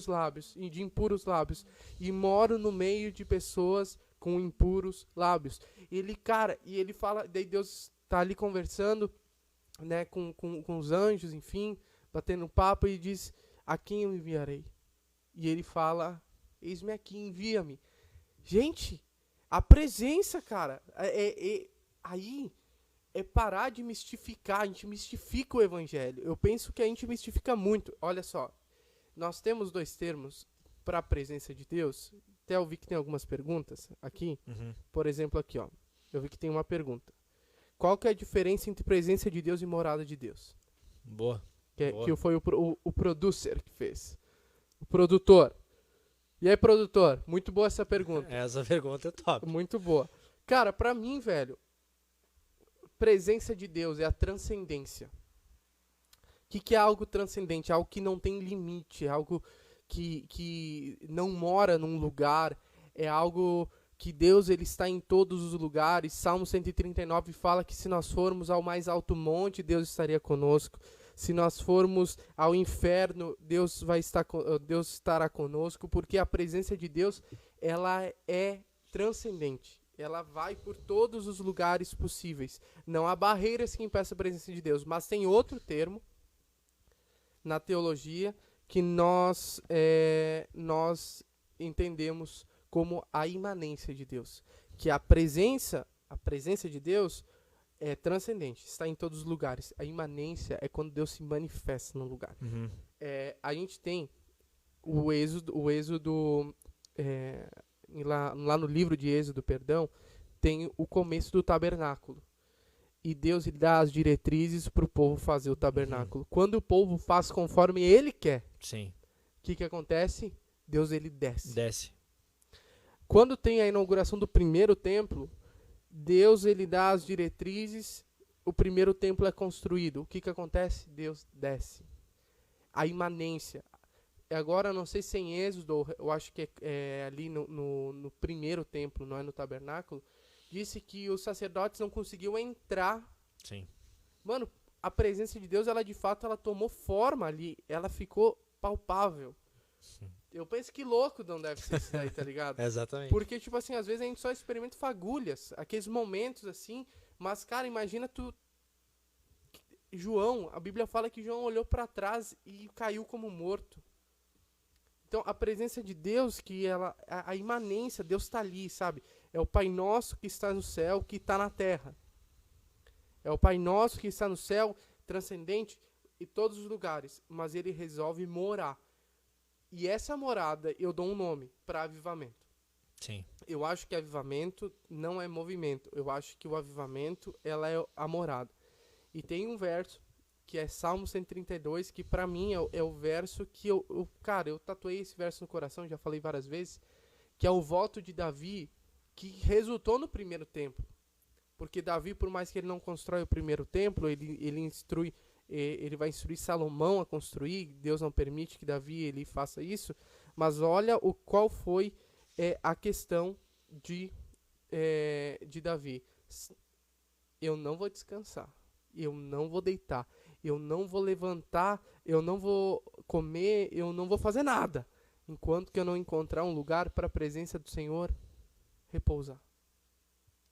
[SPEAKER 2] lábios e de impuros lábios, e moro no meio de pessoas com impuros lábios. Ele, cara, e ele fala, daí Deus tá ali conversando, né, com os anjos, enfim, batendo papo, e diz: a quem eu enviarei? E ele fala: eis-me aqui, envia-me. Gente, a presença, cara, aí é parar de mistificar. A gente mistifica o evangelho. Eu penso que a gente mistifica muito. Olha só, nós temos 2 termos para a presença de Deus. Até eu vi que tem algumas perguntas aqui.
[SPEAKER 1] Uhum.
[SPEAKER 2] Por exemplo, aqui, ó. Eu vi que tem uma pergunta. Qual que é a diferença entre presença de Deus e morada de Deus?
[SPEAKER 1] Boa.
[SPEAKER 2] Que foi o producer que fez. O produtor. E aí, produtor? Muito boa essa pergunta.
[SPEAKER 1] Essa pergunta é top.
[SPEAKER 2] Muito boa. Cara, pra mim, velho, presença de Deus é a transcendência. O que é algo transcendente? Algo que não tem limite, algo que não mora num lugar, é algo que Deus ele está em todos os lugares. Salmo 139 fala que se nós formos ao mais alto monte, Deus estaria conosco. Se nós formos ao inferno, Deus estará conosco, porque a presença de Deus, ela é transcendente. Ela vai por todos os lugares possíveis. Não há barreiras que impeçam a presença de Deus. Mas tem outro termo na teologia que nós entendemos como a imanência de Deus. Que a presença de Deus é transcendente, está em todos os lugares. A imanência é quando Deus se manifesta no lugar.
[SPEAKER 1] Uhum.
[SPEAKER 2] A gente tem o Êxodo lá no livro de Êxodo, perdão, tem o começo do tabernáculo. E Deus ele dá as diretrizes para o povo fazer o tabernáculo. Uhum. Quando o povo faz conforme ele quer,
[SPEAKER 1] sim,
[SPEAKER 2] o que acontece? Deus ele desce. Quando tem a inauguração do primeiro templo, Deus ele dá as diretrizes, o primeiro templo é construído. O que acontece? Deus desce. A imanência. Agora, não sei se em Êxodo, eu acho que é ali no primeiro templo, não é no tabernáculo, disse que os sacerdotes não conseguiam entrar.
[SPEAKER 1] Sim.
[SPEAKER 2] Mano, a presença de Deus, ela de fato, ela tomou forma ali, ela ficou palpável. Sim. Eu penso que louco não deve ser isso daí, tá ligado?
[SPEAKER 1] Exatamente.
[SPEAKER 2] Porque, tipo assim, às vezes a gente só experimenta fagulhas, aqueles momentos assim, mas, cara, imagina João, a Bíblia fala que João olhou pra trás e caiu como morto. Então, a presença de Deus, que a imanência, Deus está ali, sabe? É o Pai Nosso que está no céu, que está na terra. É o Pai Nosso que está no céu, transcendente, em todos os lugares. Mas ele resolve morar. E essa morada, eu dou um nome para avivamento.
[SPEAKER 1] Sim. Eu
[SPEAKER 2] acho que avivamento não é movimento. Eu acho que o avivamento, ela é a morada. E tem um verso que é Salmo 132, que pra mim é o verso que eu tatuei esse verso no coração, já falei várias vezes, que é o voto de Davi, que resultou no primeiro templo. Porque Davi, por mais que ele não constrói o primeiro templo, ele vai instruir Salomão a construir. Deus não permite que Davi ele faça isso, mas olha qual foi a questão de Davi. Eu não vou descansar, eu não vou deitar, eu não vou levantar, eu não vou comer, eu não vou fazer nada, enquanto que eu não encontrar um lugar para a presença do Senhor repousar.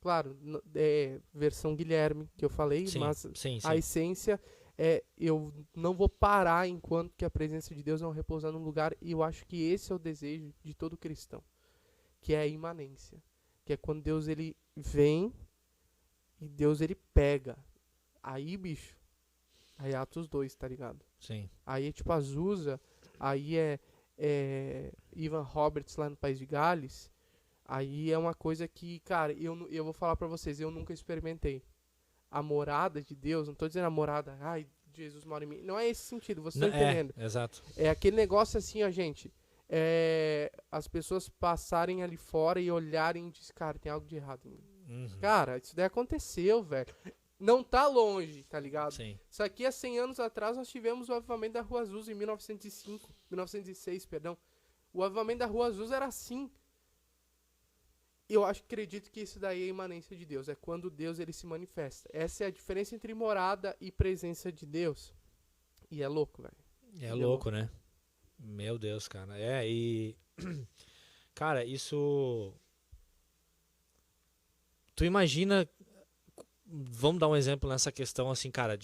[SPEAKER 2] Claro, é versão Guilherme que eu falei,
[SPEAKER 1] Sim,
[SPEAKER 2] mas
[SPEAKER 1] sim,
[SPEAKER 2] a
[SPEAKER 1] sim.
[SPEAKER 2] essência é eu não vou parar enquanto que a presença de Deus não repousar num lugar, e eu acho que esse é o desejo de todo cristão, que é a imanência, que é quando Deus ele vem e Deus ele pega. Aí, bicho, aí é Atos 2, tá ligado?
[SPEAKER 1] Sim.
[SPEAKER 2] Aí é tipo Azusa, aí é Ivan Roberts lá no País de Gales. Aí é uma coisa que, cara, eu vou falar pra vocês, eu nunca experimentei. A morada de Deus, não tô dizendo a morada, ai, Jesus mora em mim. Não é esse sentido, vocês estão entendendo.
[SPEAKER 1] Exato.
[SPEAKER 2] É aquele negócio assim, ó, gente. As pessoas passarem ali fora e olharem e dizer, cara, tem algo de errado em mim.
[SPEAKER 1] Uhum.
[SPEAKER 2] Cara, isso daí aconteceu, velho. Não tá longe, tá ligado?
[SPEAKER 1] Sim.
[SPEAKER 2] Isso aqui há 100 anos atrás nós tivemos o avivamento da Rua Azul em 1906, perdão. O avivamento da Rua Azul era assim. Eu acredito que isso daí é a imanência de Deus. É quando Deus ele se manifesta. Essa é a diferença entre morada e presença de Deus. E é louco, velho.
[SPEAKER 1] É louco, né? Meu Deus, cara. Cara, isso... Tu imagina... Vamos dar um exemplo nessa questão assim, cara,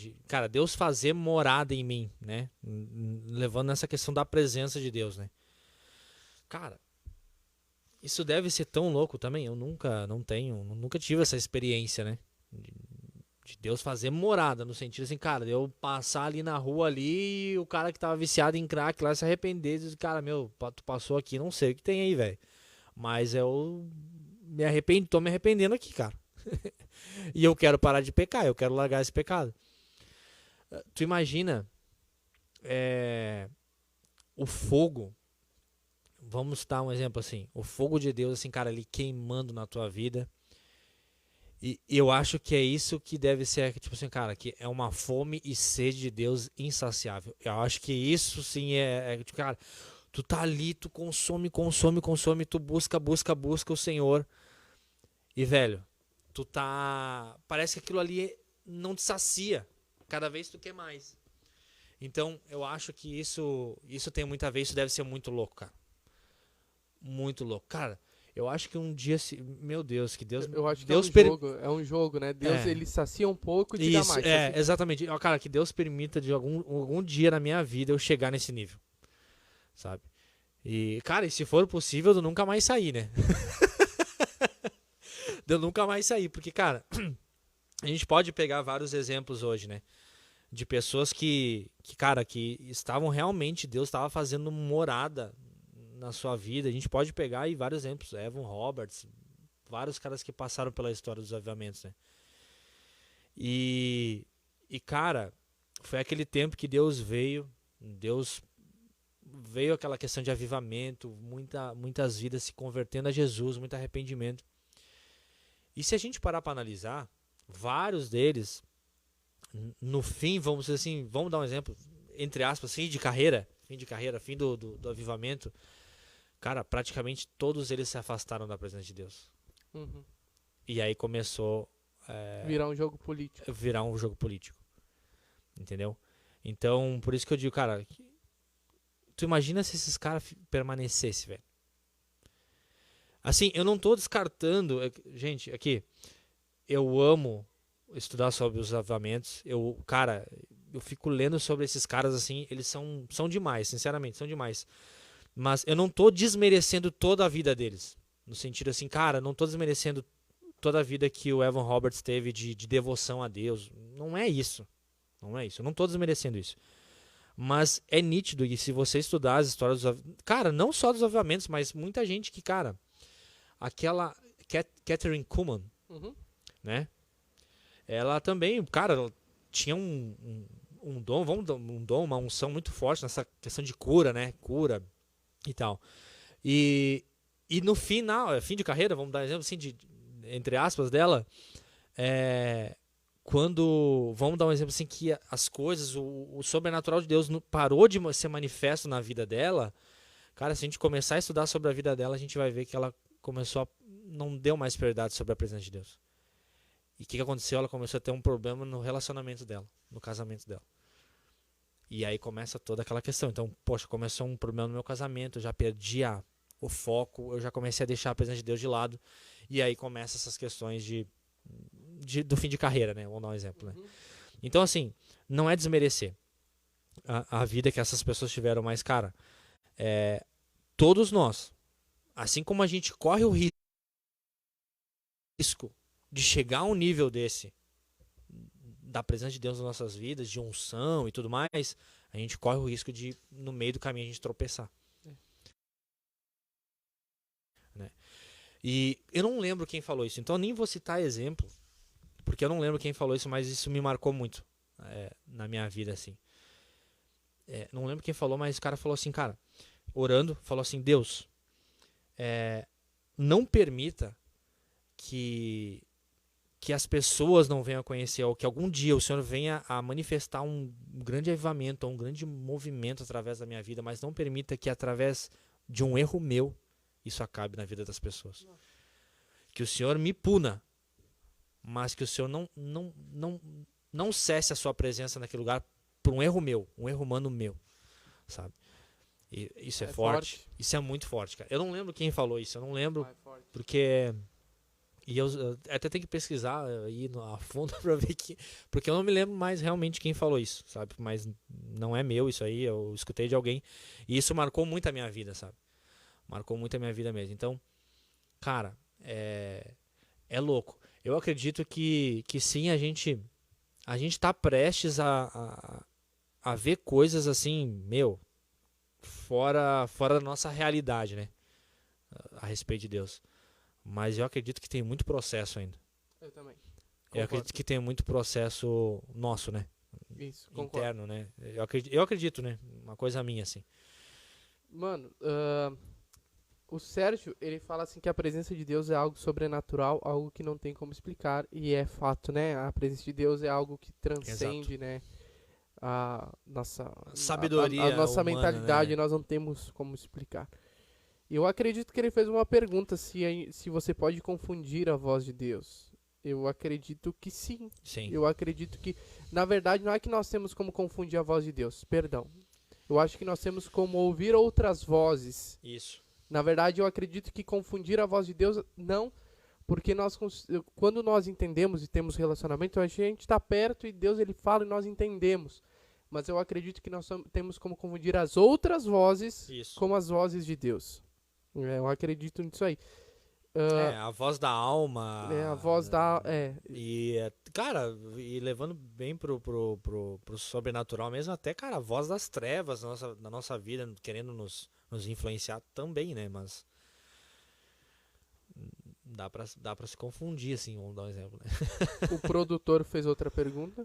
[SPEAKER 1] Deus fazer morada em mim, né? Levando nessa questão da presença de Deus, né? Cara, isso deve ser tão louco também. Eu nunca tive essa experiência, né? De Deus fazer morada, no sentido assim, cara, de eu passar ali na rua ali e o cara que tava viciado em crack lá se arrepender, diz, cara, meu, tu passou aqui, não sei o que tem aí, velho. Mas eu tô me arrependendo aqui, cara. E eu quero parar de pecar, eu quero largar esse pecado. Tu imagina o fogo, vamos dar um exemplo assim, o fogo de Deus, assim, cara, ali queimando na tua vida. E eu acho que é isso que deve ser, tipo assim, cara, que é uma fome e sede de Deus insaciável. Eu acho que isso sim tipo, cara, tu tá ali, tu consome, tu busca o Senhor. E, velho, tu tá... Parece que aquilo ali não te sacia. Cada vez tu quer mais. Então, eu acho que isso tem muito a ver, isso deve ser muito louco, cara. Muito louco. Cara, eu acho que um dia... Meu Deus, que Deus...
[SPEAKER 2] Eu acho que
[SPEAKER 1] Deus
[SPEAKER 2] é um jogo, né? Deus, ele sacia um pouco e te
[SPEAKER 1] isso,
[SPEAKER 2] dá mais.
[SPEAKER 1] exatamente. Cara, que Deus permita de algum dia na minha vida eu chegar nesse nível. Sabe? E, cara, e se for possível, eu nunca mais sair, né? Eu nunca mais sair, porque, cara, a gente pode pegar vários exemplos hoje, né? De pessoas que estavam realmente, Deus estava fazendo morada na sua vida. A gente pode pegar aí vários exemplos, Evan Roberts, vários caras que passaram pela história dos avivamentos, né? E cara, foi aquele tempo que Deus veio aquela questão de avivamento, muitas vidas se convertendo a Jesus, muito arrependimento. E se a gente parar para analisar, vários deles, no fim, vamos dizer assim, vamos dar um exemplo, entre aspas, fim de carreira, fim do avivamento, cara, praticamente todos eles se afastaram da presença de Deus.
[SPEAKER 2] Uhum.
[SPEAKER 1] E aí começou
[SPEAKER 2] virar um jogo político.
[SPEAKER 1] Entendeu? Então, por isso que eu digo, cara, tu imagina se esses caras permanecessem, velho. Assim, eu não tô descartando, gente, aqui, eu amo estudar sobre os avivamentos, eu fico lendo sobre esses caras, assim, eles são demais, sinceramente, são demais. Mas eu não tô desmerecendo toda a vida deles, no sentido assim, cara, não tô desmerecendo toda a vida que o Evan Roberts teve de devoção a Deus, não é isso, eu não tô desmerecendo isso. Mas é nítido, e se você estudar as histórias dos cara, não só dos avivamentos, mas muita gente que, cara, aquela Catherine Kuhlman, né? Ela também, cara, ela tinha um dom, uma unção muito forte nessa questão de cura, né? Cura e tal. E no final, fim de carreira, vamos dar um exemplo assim, entre aspas, dela, quando, vamos dar um exemplo assim, que as coisas, o sobrenatural de Deus parou de ser manifesto na vida dela, cara, se a gente começar a estudar sobre a vida dela, a gente vai ver que ela não deu mais prioridade sobre a presença de Deus. E o que aconteceu? Ela começou a ter um problema no relacionamento dela, no casamento dela. E aí começa toda aquela questão. Então, poxa, começou um problema no meu casamento, eu já perdi o foco, eu já comecei a deixar a presença de Deus de lado. E aí começa essas questões do fim de carreira, né? Vamos dar um exemplo, né? Então, assim, não é desmerecer a vida que essas pessoas tiveram, mas, cara, todos nós, assim como a gente corre o risco de chegar a um nível desse, da presença de Deus nas nossas vidas, de unção e tudo mais, a gente corre o risco de, no meio do caminho, a gente tropeçar. Né? E eu não lembro quem falou isso, então eu nem vou citar exemplo, porque eu não lembro quem falou isso, mas isso me marcou muito na minha vida, assim. Não lembro quem falou, mas o cara falou assim, cara, orando, falou assim, Deus, não permita que as pessoas não venham a conhecer, ou que algum dia o Senhor venha a manifestar um grande avivamento, um grande movimento através da minha vida, mas não permita que através de um erro meu, isso acabe na vida das pessoas. Que o Senhor me puna, mas que o Senhor não cesse a sua presença naquele lugar por um erro meu, um erro humano meu, sabe? E isso é forte. Isso é muito forte, cara. Eu não lembro quem falou isso, eu não lembro, porque... E eu até tenho que pesquisar aí a fundo pra ver porque eu não me lembro mais realmente quem falou isso, sabe? Mas não é meu isso aí, eu escutei de alguém. E isso marcou muito a minha vida, sabe? Marcou muito a minha vida mesmo. Então, cara, é louco. Eu acredito que sim, a gente tá prestes a ver coisas assim, fora da nossa realidade, né? A respeito de Deus. Mas eu acredito que tem muito processo ainda.
[SPEAKER 2] Eu também. Concordo.
[SPEAKER 1] Eu acredito que tem muito processo nosso, né?
[SPEAKER 2] Isso,
[SPEAKER 1] interno, né? Eu acredito, né? Uma coisa minha, assim.
[SPEAKER 2] Mano, o Sérgio, ele fala assim que a presença de Deus é algo sobrenatural, algo que não tem como explicar. E é fato, né? A presença de Deus é algo que transcende, né? A nossa
[SPEAKER 1] sabedoria,
[SPEAKER 2] a nossa
[SPEAKER 1] humana,
[SPEAKER 2] mentalidade,
[SPEAKER 1] né?
[SPEAKER 2] Nós não temos como explicar. Eu acredito que ele fez uma pergunta se você pode confundir a voz de Deus. Eu acredito que sim. Eu acredito que, na verdade, não é que nós temos como confundir a voz de Deus, perdão. Eu acho que nós temos como ouvir outras vozes.
[SPEAKER 1] Isso.
[SPEAKER 2] Na verdade, eu acredito que confundir a voz de Deus, não, porque quando nós entendemos e temos relacionamento, a gente está perto e Deus ele fala e nós entendemos. Mas eu acredito que nós temos como confundir as outras vozes com as vozes de Deus. Eu acredito nisso aí.
[SPEAKER 1] A voz da alma.
[SPEAKER 2] A voz da...
[SPEAKER 1] E, cara, e levando bem pro sobrenatural mesmo, até, cara, a voz das trevas na nossa vida, querendo nos influenciar também, né? Mas dá pra se confundir, assim, vamos dar um exemplo, né?
[SPEAKER 2] O produtor fez outra pergunta.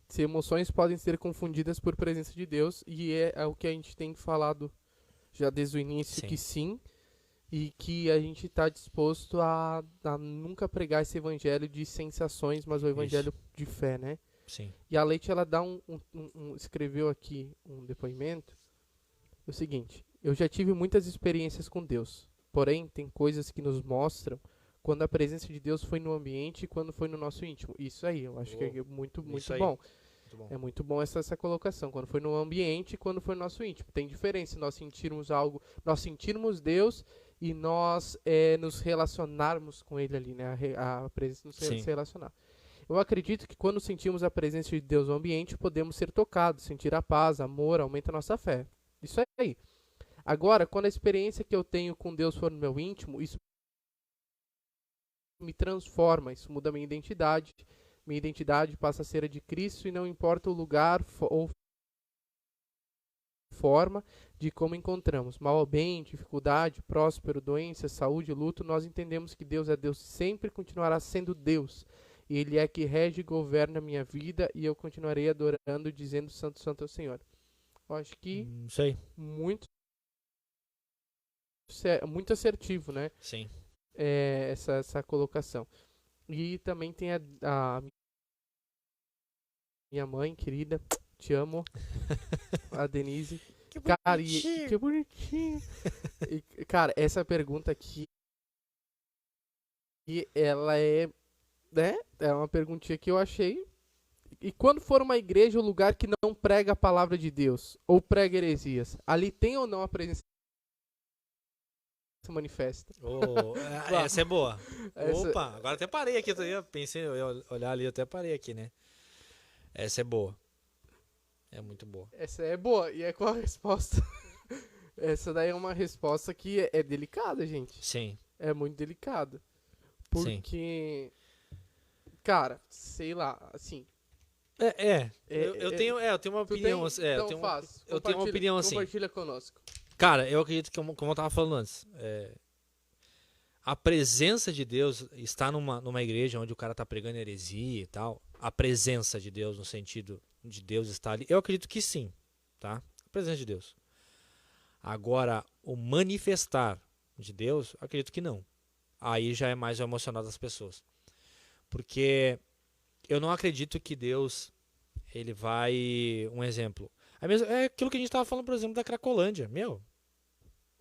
[SPEAKER 2] Se emoções podem ser confundidas por presença de Deus, e é o que a gente tem falado já desde o início, que sim. E que a gente está disposto a nunca pregar esse evangelho de sensações, mas o evangelho de fé, né?
[SPEAKER 1] Sim.
[SPEAKER 2] E a Leite, ela dá escreveu aqui um depoimento, o seguinte: eu já tive muitas experiências com Deus, porém tem coisas que nos mostram quando a presença de Deus foi no ambiente e quando foi no nosso íntimo. Isso aí, eu acho que é muito bom. Muito bom. É muito bom essa colocação. Quando foi no ambiente e quando foi no nosso íntimo. Tem diferença nós sentirmos algo, nós sentirmos Deus e nós nos relacionarmos com Ele ali, né? A presença nos relacionar. Eu acredito que quando sentimos a presença de Deus no ambiente, podemos ser tocados, sentir a paz, amor, aumenta a nossa fé. Isso aí. Agora, quando a experiência que eu tenho com Deus for no meu íntimo, isso me transforma, isso muda a minha identidade. Minha identidade passa a ser a de Cristo e não importa o lugar ou forma de como encontramos. Mal ou bem, dificuldade, próspero, doença, saúde, luto, nós entendemos que Deus é Deus e sempre continuará sendo Deus. E Ele é que rege e governa a minha vida e eu continuarei adorando, dizendo Santo, Santo é o Senhor. Eu acho que muito assertivo, né?
[SPEAKER 1] Sim.
[SPEAKER 2] Essa colocação. E também tem a minha mãe querida, te amo, a Denise.
[SPEAKER 1] Que bonitinho.
[SPEAKER 2] Cara, que bonitinho. E, cara, essa pergunta aqui, ela né? É uma perguntinha que eu achei. E quando for uma igreja, um lugar que não prega a palavra de Deus, ou prega heresias, ali tem ou não a presença manifesta.
[SPEAKER 1] Essa é boa.
[SPEAKER 2] Essa-
[SPEAKER 1] Opa, agora até parei aqui. Eu pensei, eu ia olhar ali, eu até parei aqui, né? Essa é boa. É muito boa.
[SPEAKER 2] Essa é boa. E é qual a resposta? Essa daí é uma resposta que é delicada, gente.
[SPEAKER 1] Sim,
[SPEAKER 2] É muito delicada.
[SPEAKER 1] sim.
[SPEAKER 2] Porque, cara, sei lá, assim.
[SPEAKER 1] Eu tenho uma
[SPEAKER 2] Tu
[SPEAKER 1] opinião.
[SPEAKER 2] tem?
[SPEAKER 1] Eu
[SPEAKER 2] Então
[SPEAKER 1] tenho,
[SPEAKER 2] faz.
[SPEAKER 1] eu tenho uma opinião assim.
[SPEAKER 2] Compartilha conosco.
[SPEAKER 1] Cara, eu acredito que, como eu tava falando antes, a presença de Deus está numa igreja onde o cara tá pregando heresia e tal. A presença de Deus, no sentido de Deus estar ali, eu acredito que sim, tá? A presença de Deus. Agora, o manifestar de Deus, eu acredito que não. Aí já é mais o emocional das pessoas. Porque eu não acredito que Deus, ele vai... Um exemplo. É aquilo que a gente tava falando, por exemplo, da Cracolândia. Meu,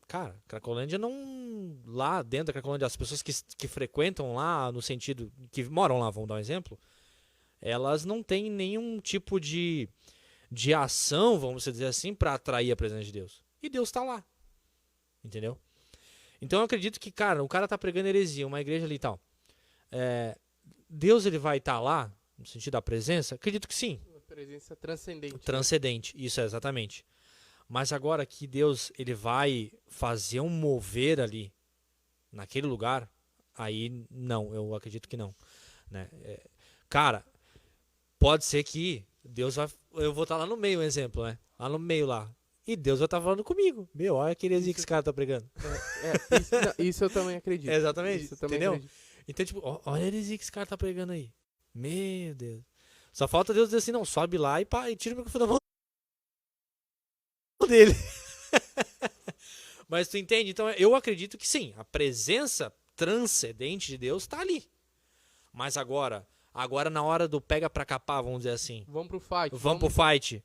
[SPEAKER 1] cara, Cracolândia não... Lá dentro da Cracolândia, as pessoas que frequentam lá, no sentido... Que moram lá, vamos dar um exemplo. Elas não têm nenhum tipo de ação, vamos dizer assim, para atrair a presença de Deus. E Deus tá lá. Entendeu? Então eu acredito que, cara, o cara tá pregando heresia, uma igreja ali e tal. Deus, ele vai estar lá, no sentido da presença? Acredito que sim.
[SPEAKER 2] Uma presença transcendente.
[SPEAKER 1] Transcendente, isso é exatamente. Mas agora que Deus, ele vai fazer um mover ali, naquele lugar, aí não, eu acredito que não. Né? Cara, pode ser que Deus vai... Eu vou estar lá no meio, um exemplo, né? Lá no meio lá. E Deus vai estar falando comigo. Meu, olha que heresia que esse cara tá pregando.
[SPEAKER 2] Isso eu também acredito.
[SPEAKER 1] Exatamente,
[SPEAKER 2] Isso eu também
[SPEAKER 1] entendeu?
[SPEAKER 2] acredito.
[SPEAKER 1] Então, tipo, olha a heresia que esse cara tá pregando aí. Meu Deus. Só falta Deus dizer assim, não, sobe lá e tira o microfone da mão dele. Mas tu entende? Então, eu acredito que sim, a presença transcendente de Deus tá ali. Mas agora na hora do pega pra capar, vamos dizer assim,
[SPEAKER 2] Vamos pro fight.
[SPEAKER 1] vamos pro fight,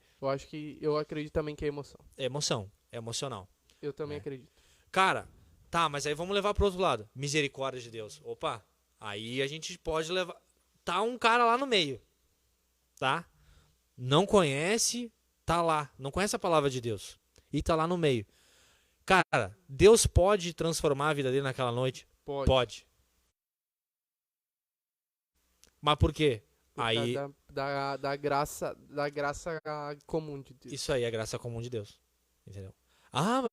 [SPEAKER 2] Eu acredito também que é emoção.
[SPEAKER 1] é emoção, é emocional.
[SPEAKER 2] Eu também acredito.
[SPEAKER 1] Cara, tá, mas aí vamos levar pro outro lado. Misericórdia de Deus. Opa, aí a gente pode levar... Tá um cara lá no meio, tá? Não conhece, tá lá. Não conhece a palavra de Deus. E tá lá no meio. Cara, Deus pode transformar a vida dele naquela noite?
[SPEAKER 2] Pode.
[SPEAKER 1] Mas por quê?
[SPEAKER 2] Por
[SPEAKER 1] Aí,
[SPEAKER 2] causa da graça comum de Deus.
[SPEAKER 1] isso aí é graça comum de Deus. Entendeu? Ah,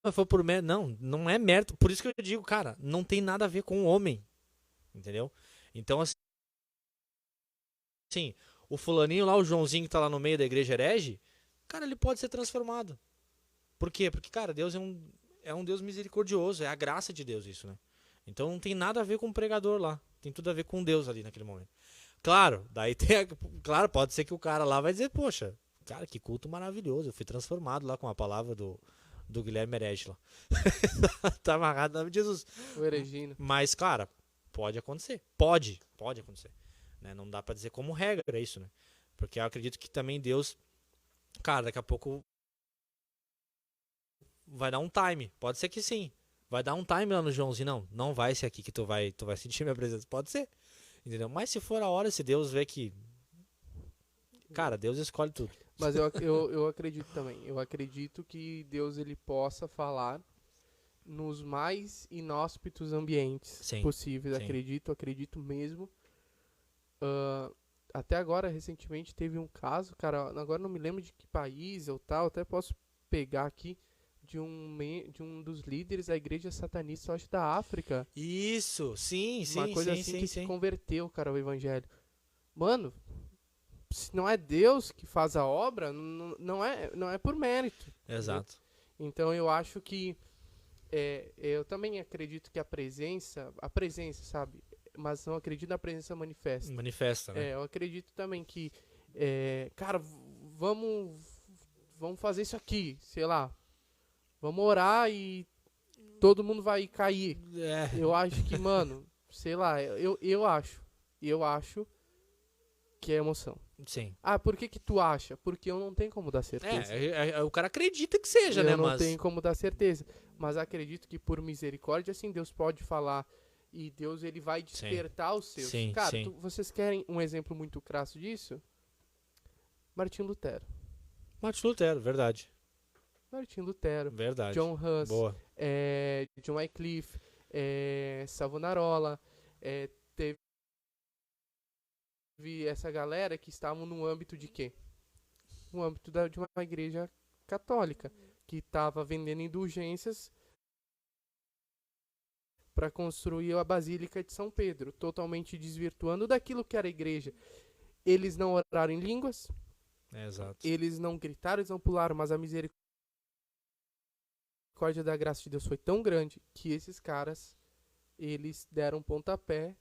[SPEAKER 1] mas foi por mérito. Não, não é mérito. Por isso que eu digo, cara, não tem nada a ver com o homem. Entendeu? Então, assim, o fulaninho lá, o Joãozinho que tá lá no meio da igreja herege, cara, ele pode ser transformado. Por quê? Porque, cara, Deus é um Deus misericordioso, é a graça de Deus isso, né? Então não tem nada a ver com o pregador lá, tem tudo a ver com Deus ali naquele momento. Claro, daí claro, pode ser que o cara lá vai dizer, poxa, cara, que culto maravilhoso, eu fui transformado lá com a palavra do Guilherme Herege lá. Tá amarrado no nome de Jesus.
[SPEAKER 2] O Eregino.
[SPEAKER 1] Mas, cara, pode acontecer. Pode acontecer. Né? Não dá pra dizer como regra isso, né? Porque eu acredito que também Deus, cara, daqui a pouco vai dar um time. Pode ser que sim. Vai dar um time lá no Joãozinho. Não vai ser aqui que tu vai sentir minha presença. Pode ser. Entendeu? Mas se for a hora, se Deus vê que... Cara, Deus escolhe tudo.
[SPEAKER 2] Mas eu acredito também. Eu acredito que Deus ele possa falar nos mais inóspitos ambientes
[SPEAKER 1] Sim,
[SPEAKER 2] possíveis.
[SPEAKER 1] sim.
[SPEAKER 2] Acredito mesmo. Até agora, recentemente, teve um caso, cara, agora não me lembro de que país ou tal, até posso pegar aqui, de um dos líderes da igreja satanista, eu acho, da África.
[SPEAKER 1] Isso, sim,
[SPEAKER 2] Uma
[SPEAKER 1] sim,
[SPEAKER 2] coisa
[SPEAKER 1] sim,
[SPEAKER 2] assim
[SPEAKER 1] sim,
[SPEAKER 2] que
[SPEAKER 1] sim.
[SPEAKER 2] se converteu, cara, ao evangelho. Mano, se não é Deus que faz a obra, não é por mérito.
[SPEAKER 1] Exato.
[SPEAKER 2] Então eu acho que eu também acredito que a presença, sabe? Mas não acredito na presença manifesta.
[SPEAKER 1] Manifesta, né?
[SPEAKER 2] Eu acredito também que, cara, vamos fazer isso aqui, sei lá. Vamos orar e todo mundo vai cair. Eu acho que, mano, sei lá, eu acho que é emoção.
[SPEAKER 1] Sim.
[SPEAKER 2] Ah, por que tu acha? Porque eu não tenho como dar certeza.
[SPEAKER 1] O cara acredita que seja, né?
[SPEAKER 2] Eu não
[SPEAKER 1] Mas...
[SPEAKER 2] tenho como dar certeza. Mas acredito que por misericórdia, assim, Deus pode falar e Deus ele vai despertar os seus.
[SPEAKER 1] Sim,
[SPEAKER 2] cara,
[SPEAKER 1] sim.
[SPEAKER 2] vocês querem um exemplo muito crasso disso? Martim Lutero.
[SPEAKER 1] Martin Lutero, verdade.
[SPEAKER 2] Martim Lutero.
[SPEAKER 1] Verdade.
[SPEAKER 2] John Hus.
[SPEAKER 1] Boa.
[SPEAKER 2] John Wycliffe, Savonarola, teve essa galera que estavam no âmbito de quê? No âmbito de uma igreja católica, que estava vendendo indulgências para construir a Basílica de São Pedro, totalmente desvirtuando daquilo que era a igreja. Eles não oraram em línguas,
[SPEAKER 1] Exato.
[SPEAKER 2] eles não gritaram, eles não pularam, mas a misericórdia da graça de Deus foi tão grande que esses caras, eles deram um pontapé.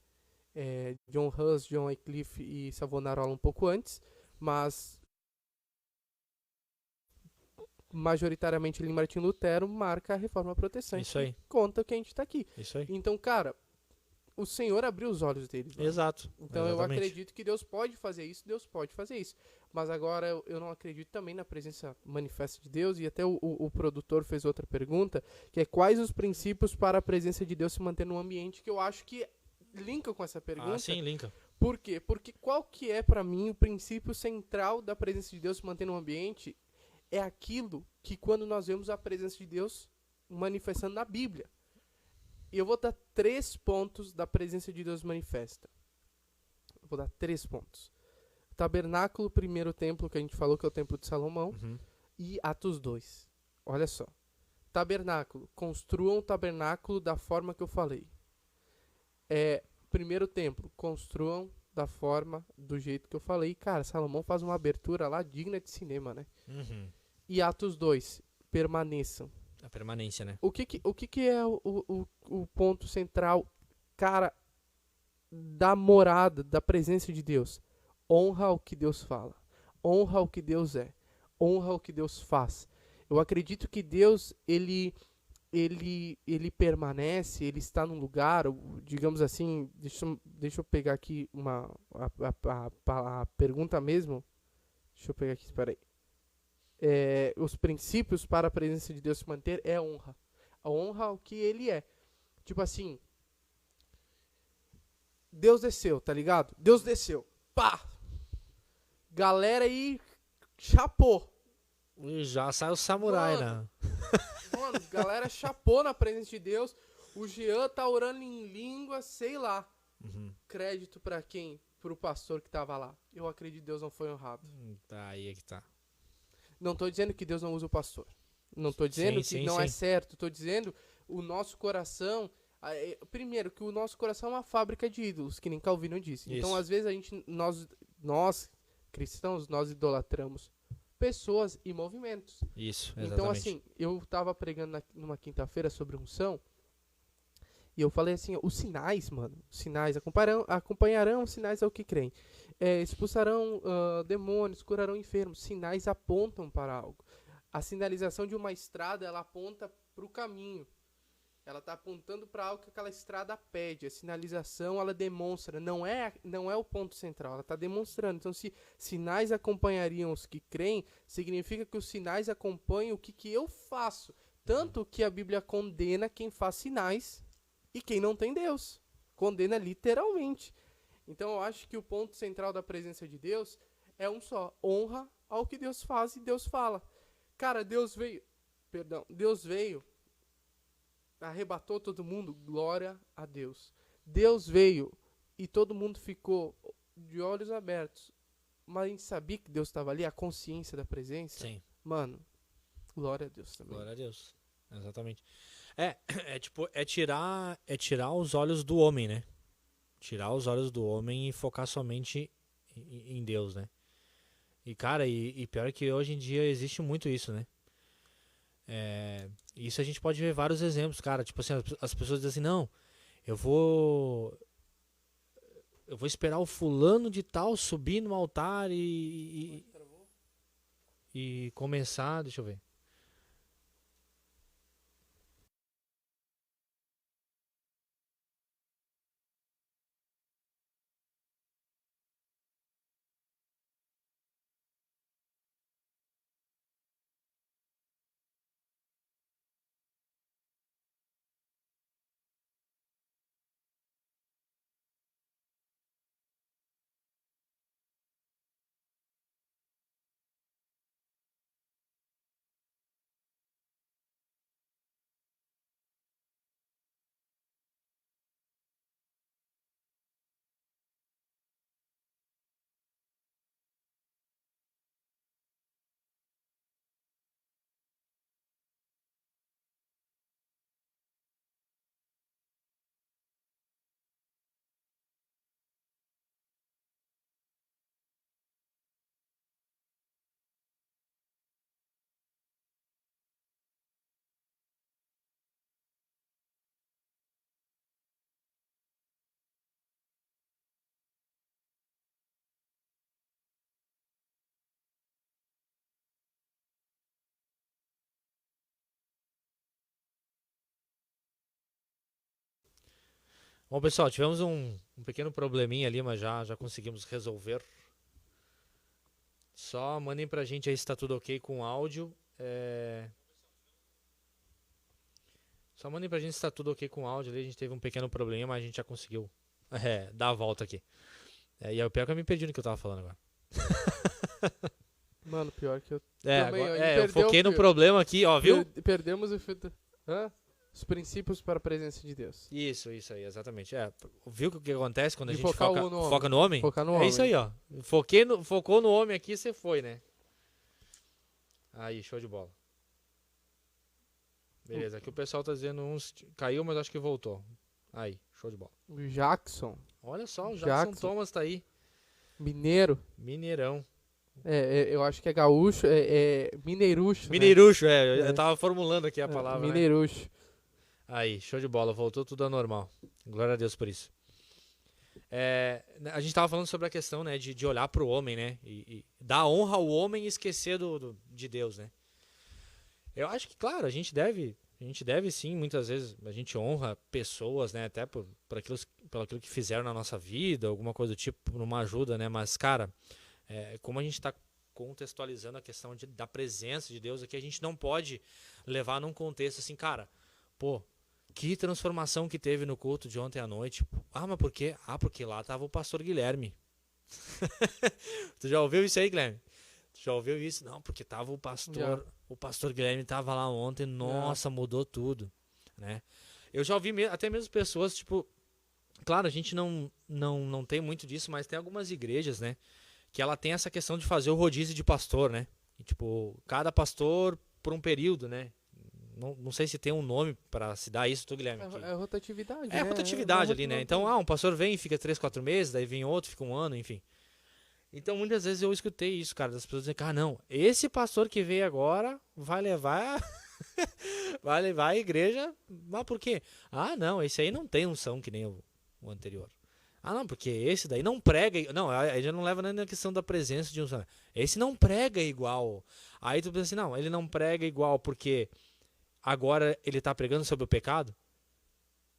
[SPEAKER 2] John Hus, John Wycliffe e Savonarola um pouco antes, mas majoritariamente ali Martin Lutero marca a reforma protestante.
[SPEAKER 1] Isso aí.
[SPEAKER 2] Conta que a gente está aqui.
[SPEAKER 1] Isso aí.
[SPEAKER 2] Então, cara, o Senhor abriu os olhos deles. Mano.
[SPEAKER 1] Exato.
[SPEAKER 2] Então
[SPEAKER 1] Exatamente.
[SPEAKER 2] eu acredito que Deus pode fazer isso, Deus pode fazer isso. Mas agora eu não acredito também na presença manifesta de Deus, e até o produtor fez outra pergunta, que é quais os princípios para a presença de Deus se manter no ambiente, que eu acho que linka com essa pergunta.
[SPEAKER 1] Ah, sim, linka.
[SPEAKER 2] Por quê? Porque qual que é para mim o princípio central da presença de Deus se manter no ambiente? É aquilo que quando nós vemos a presença de Deus manifestando na Bíblia. E eu vou dar 3 pontos da presença de Deus manifesta. Eu vou dar 3 pontos. Tabernáculo, primeiro templo que a gente falou, que é o templo de Salomão, e Atos 2. Olha só. Tabernáculo. Construam o tabernáculo da forma que eu falei. Primeiro templo. Construam da forma, do jeito que eu falei. Cara, Salomão faz uma abertura lá digna de cinema, né? E Atos 2. Permaneçam.
[SPEAKER 1] A permanência, né?
[SPEAKER 2] O que é o ponto central, cara, da morada, da presença de Deus? Honra o que Deus fala. Honra o que Deus é. Honra o que Deus faz. Eu acredito que Deus, ele permanece, ele está num lugar, digamos assim, deixa eu pegar aqui a pergunta mesmo. Deixa eu pegar aqui, espera aí. Os princípios para a presença de Deus se manter é a honra. A honra ao que ele é. Tipo assim, Deus desceu, tá ligado? Deus desceu. Pá! Galera aí chapou.
[SPEAKER 1] E já sai o samurai, né?
[SPEAKER 2] Mano, galera chapou na presença de Deus. O Jean tá orando em língua, sei lá. Crédito pra quem? Pro pastor que tava lá. Eu acredito que Deus não foi honrado.
[SPEAKER 1] Tá, aí é que tá.
[SPEAKER 2] Não tô dizendo que Deus não usa o pastor. Não tô dizendo que não é certo. Tô dizendo o nosso coração. Primeiro, que o nosso coração é uma fábrica de ídolos, que nem Calvino disse.
[SPEAKER 1] Isso.
[SPEAKER 2] Então, às vezes, nós cristãos, nós idolatramos pessoas e movimentos.
[SPEAKER 1] Isso, exatamente.
[SPEAKER 2] Então, assim, eu tava pregando numa quinta-feira sobre unção. E eu falei assim, os sinais, mano, os sinais acompanharão os sinais ao que creem. Expulsarão demônios, curarão enfermos. Sinais apontam para algo. A sinalização de uma estrada, ela aponta para o caminho. Ela está apontando para algo que aquela estrada pede. A sinalização, ela demonstra. Não é o ponto central, ela está demonstrando. Então, se sinais acompanhariam os que creem, significa que os sinais acompanham o que eu faço. Tanto que a Bíblia condena quem faz sinais e quem não tem Deus. Condena literalmente. Então eu acho que o ponto central da presença de Deus é um só. Honra ao que Deus faz e Deus fala. Cara, Deus veio, arrebatou todo mundo, glória a Deus. Deus veio e todo mundo ficou de olhos abertos. Mas a gente sabia que Deus estava ali, a consciência da presença.
[SPEAKER 1] Sim.
[SPEAKER 2] Mano, glória a Deus também.
[SPEAKER 1] Glória a Deus. Exatamente. É tirar os olhos do homem, né? Tirar os olhos do homem e focar somente em Deus, né? E, cara, e pior é que hoje em dia existe muito isso, né? Isso a gente pode ver vários exemplos, cara. Tipo assim, as pessoas dizem assim, não, eu vou esperar o fulano de tal subir no altar e começar, deixa eu ver. Bom, pessoal, tivemos um pequeno probleminha ali, mas já conseguimos resolver. Só mandem pra gente aí se tá tudo ok com o áudio. Só mandem pra gente se tá tudo ok com o áudio ali. A gente teve um pequeno probleminha, mas a gente já conseguiu dar a volta aqui. E é o pior que eu me perdi no que eu tava falando agora.
[SPEAKER 2] Mano, pior que eu
[SPEAKER 1] Também,
[SPEAKER 2] agora,
[SPEAKER 1] eu foquei no problema aqui, ó, viu?
[SPEAKER 2] Perdemos o efeito. Os princípios para a presença de Deus.
[SPEAKER 1] Isso aí, exatamente. Viu o que acontece quando a gente
[SPEAKER 2] focar
[SPEAKER 1] foca no homem?
[SPEAKER 2] Focar no homem.
[SPEAKER 1] É isso aí, ó. Focou no homem aqui, você foi, né? Aí, show de bola. Beleza, aqui o pessoal tá dizendo uns caiu, mas acho que voltou. Aí, show de bola.
[SPEAKER 2] O Jackson.
[SPEAKER 1] Olha só, o Jackson Thomas tá aí. Mineirão.
[SPEAKER 2] Eu acho que é gaúcho, mineirucho.
[SPEAKER 1] Mineirucho, né? Eu tava formulando aqui a palavra.
[SPEAKER 2] Mineirucho.
[SPEAKER 1] Né? Aí, show de bola, voltou tudo ao normal. Glória a Deus por isso. A gente tava falando sobre a questão, né, de olhar pro homem, né, e dar honra ao homem e esquecer de Deus, né. Eu acho que, claro, a gente deve sim, muitas vezes a gente honra pessoas, né, até por aquilo que fizeram na nossa vida, alguma coisa do tipo, numa ajuda, né, mas, cara, como a gente está contextualizando a questão da presença de Deus aqui, a gente não pode levar num contexto assim, cara, pô, que transformação que teve no culto de ontem à noite. Mas por quê? Porque lá tava o pastor Guilherme. Tu já ouviu isso aí, Guilherme? Tu já ouviu isso? Não, porque tava o pastor Guilherme tava lá ontem, nossa, mudou tudo, né? Eu já ouvi até mesmo pessoas, tipo, claro, a gente não tem muito disso, mas tem algumas igrejas, né, que ela tem essa questão de fazer o rodízio de pastor, né? E, tipo, cada pastor por um período, né? Não sei se tem um nome para se dar isso, tu, Guilherme.
[SPEAKER 2] É rotatividade.
[SPEAKER 1] É rotatividade ali, né? Então, um pastor vem e fica 3, 4 meses, daí vem outro, fica um ano, enfim. Então, muitas vezes eu escutei isso, cara, das pessoas dizendo, não, esse pastor que veio agora vai levar a igreja, mas por quê? Não, esse aí não tem unção que nem o anterior. Não, porque esse daí não prega, não, aí já não leva nem na questão da presença de unção. Esse não prega igual. Aí tu pensa assim, não, ele não prega igual porque agora ele tá pregando sobre o pecado?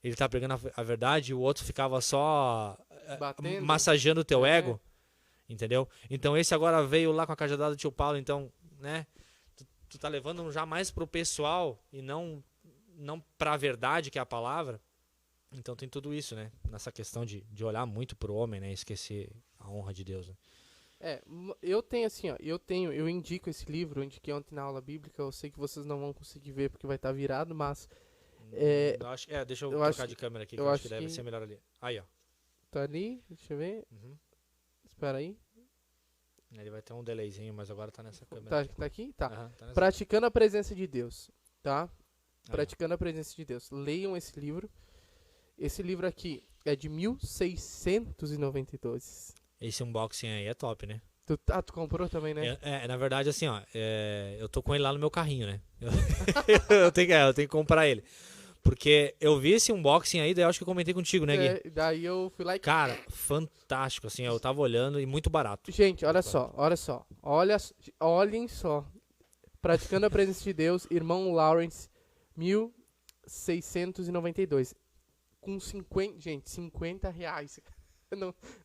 [SPEAKER 1] Ele tá pregando a verdade e o outro ficava só massageando o teu ego? Entendeu? Então esse agora veio lá com a cajadada do tio Paulo, então, né? Tu tá levando já mais pro pessoal e não pra verdade, que é a palavra. Então tem tudo isso, né? Nessa questão de olhar muito pro homem, né? Esquecer a honra de Deus, né?
[SPEAKER 2] Eu tenho assim, ó, eu indico esse livro, eu indiquei ontem na aula bíblica, eu sei que vocês não vão conseguir ver porque vai estar virado, mas...
[SPEAKER 1] deixa eu trocar de câmera aqui, que eu acho que deve ser melhor ali. Aí, ó.
[SPEAKER 2] Tá ali, deixa eu ver.
[SPEAKER 1] Uhum.
[SPEAKER 2] Espera aí.
[SPEAKER 1] Ele vai ter um delayzinho, mas agora tá nessa câmera.
[SPEAKER 2] Tá aqui? Tá.
[SPEAKER 1] Tá
[SPEAKER 2] Praticando a presença de Deus, tá? Praticando a presença de Deus. Leiam esse livro. Esse livro aqui é de 1692. Esse
[SPEAKER 1] unboxing aí é top, né?
[SPEAKER 2] Tu comprou também, né?
[SPEAKER 1] Na verdade, assim, ó, eu tô com ele lá no meu carrinho, né? Eu tenho que comprar ele. Porque eu vi esse unboxing aí, daí eu acho que eu comentei contigo, né, Gui?
[SPEAKER 2] Daí eu fui lá e...
[SPEAKER 1] Cara, fantástico, assim, eu tava olhando e muito barato.
[SPEAKER 2] Gente, olha só. Olhem só. Praticando a presença de Deus, irmão Lawrence, 1692. Com 50 reais.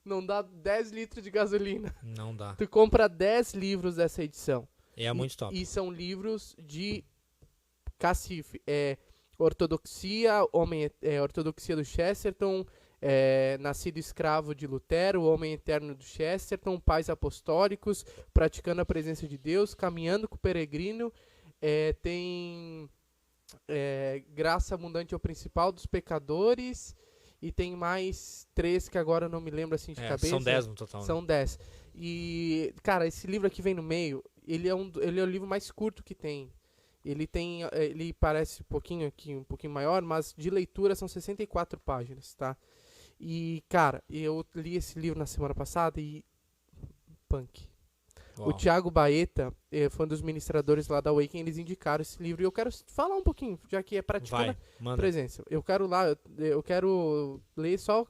[SPEAKER 2] Não dá 10 litros de gasolina.
[SPEAKER 1] Não dá.
[SPEAKER 2] Tu compra 10 livros dessa edição.
[SPEAKER 1] É muito top.
[SPEAKER 2] E são livros de cacife. Ortodoxia, Ortodoxia do Chesterton, Nascido Escravo de Lutero, O Homem Eterno do Chesterton, Pais Apostólicos, Praticando a Presença de Deus, Caminhando com o Peregrino, tem Graça Abundante ao Principal dos Pecadores, e tem mais 3 que agora eu não me lembro assim de cabeça.
[SPEAKER 1] São 10 no total.
[SPEAKER 2] São 10. E, cara, esse livro aqui vem no meio, ele é o livro mais curto que tem. Ele parece um pouquinho maior, mas de leitura são 64 páginas, tá? E, cara, eu li esse livro na semana passada e... Punk. Uau. O Thiago Baeta foi um dos ministradores lá da Awaken, eles indicaram esse livro. E eu quero falar um pouquinho, já que é praticando a presença. Eu quero ler só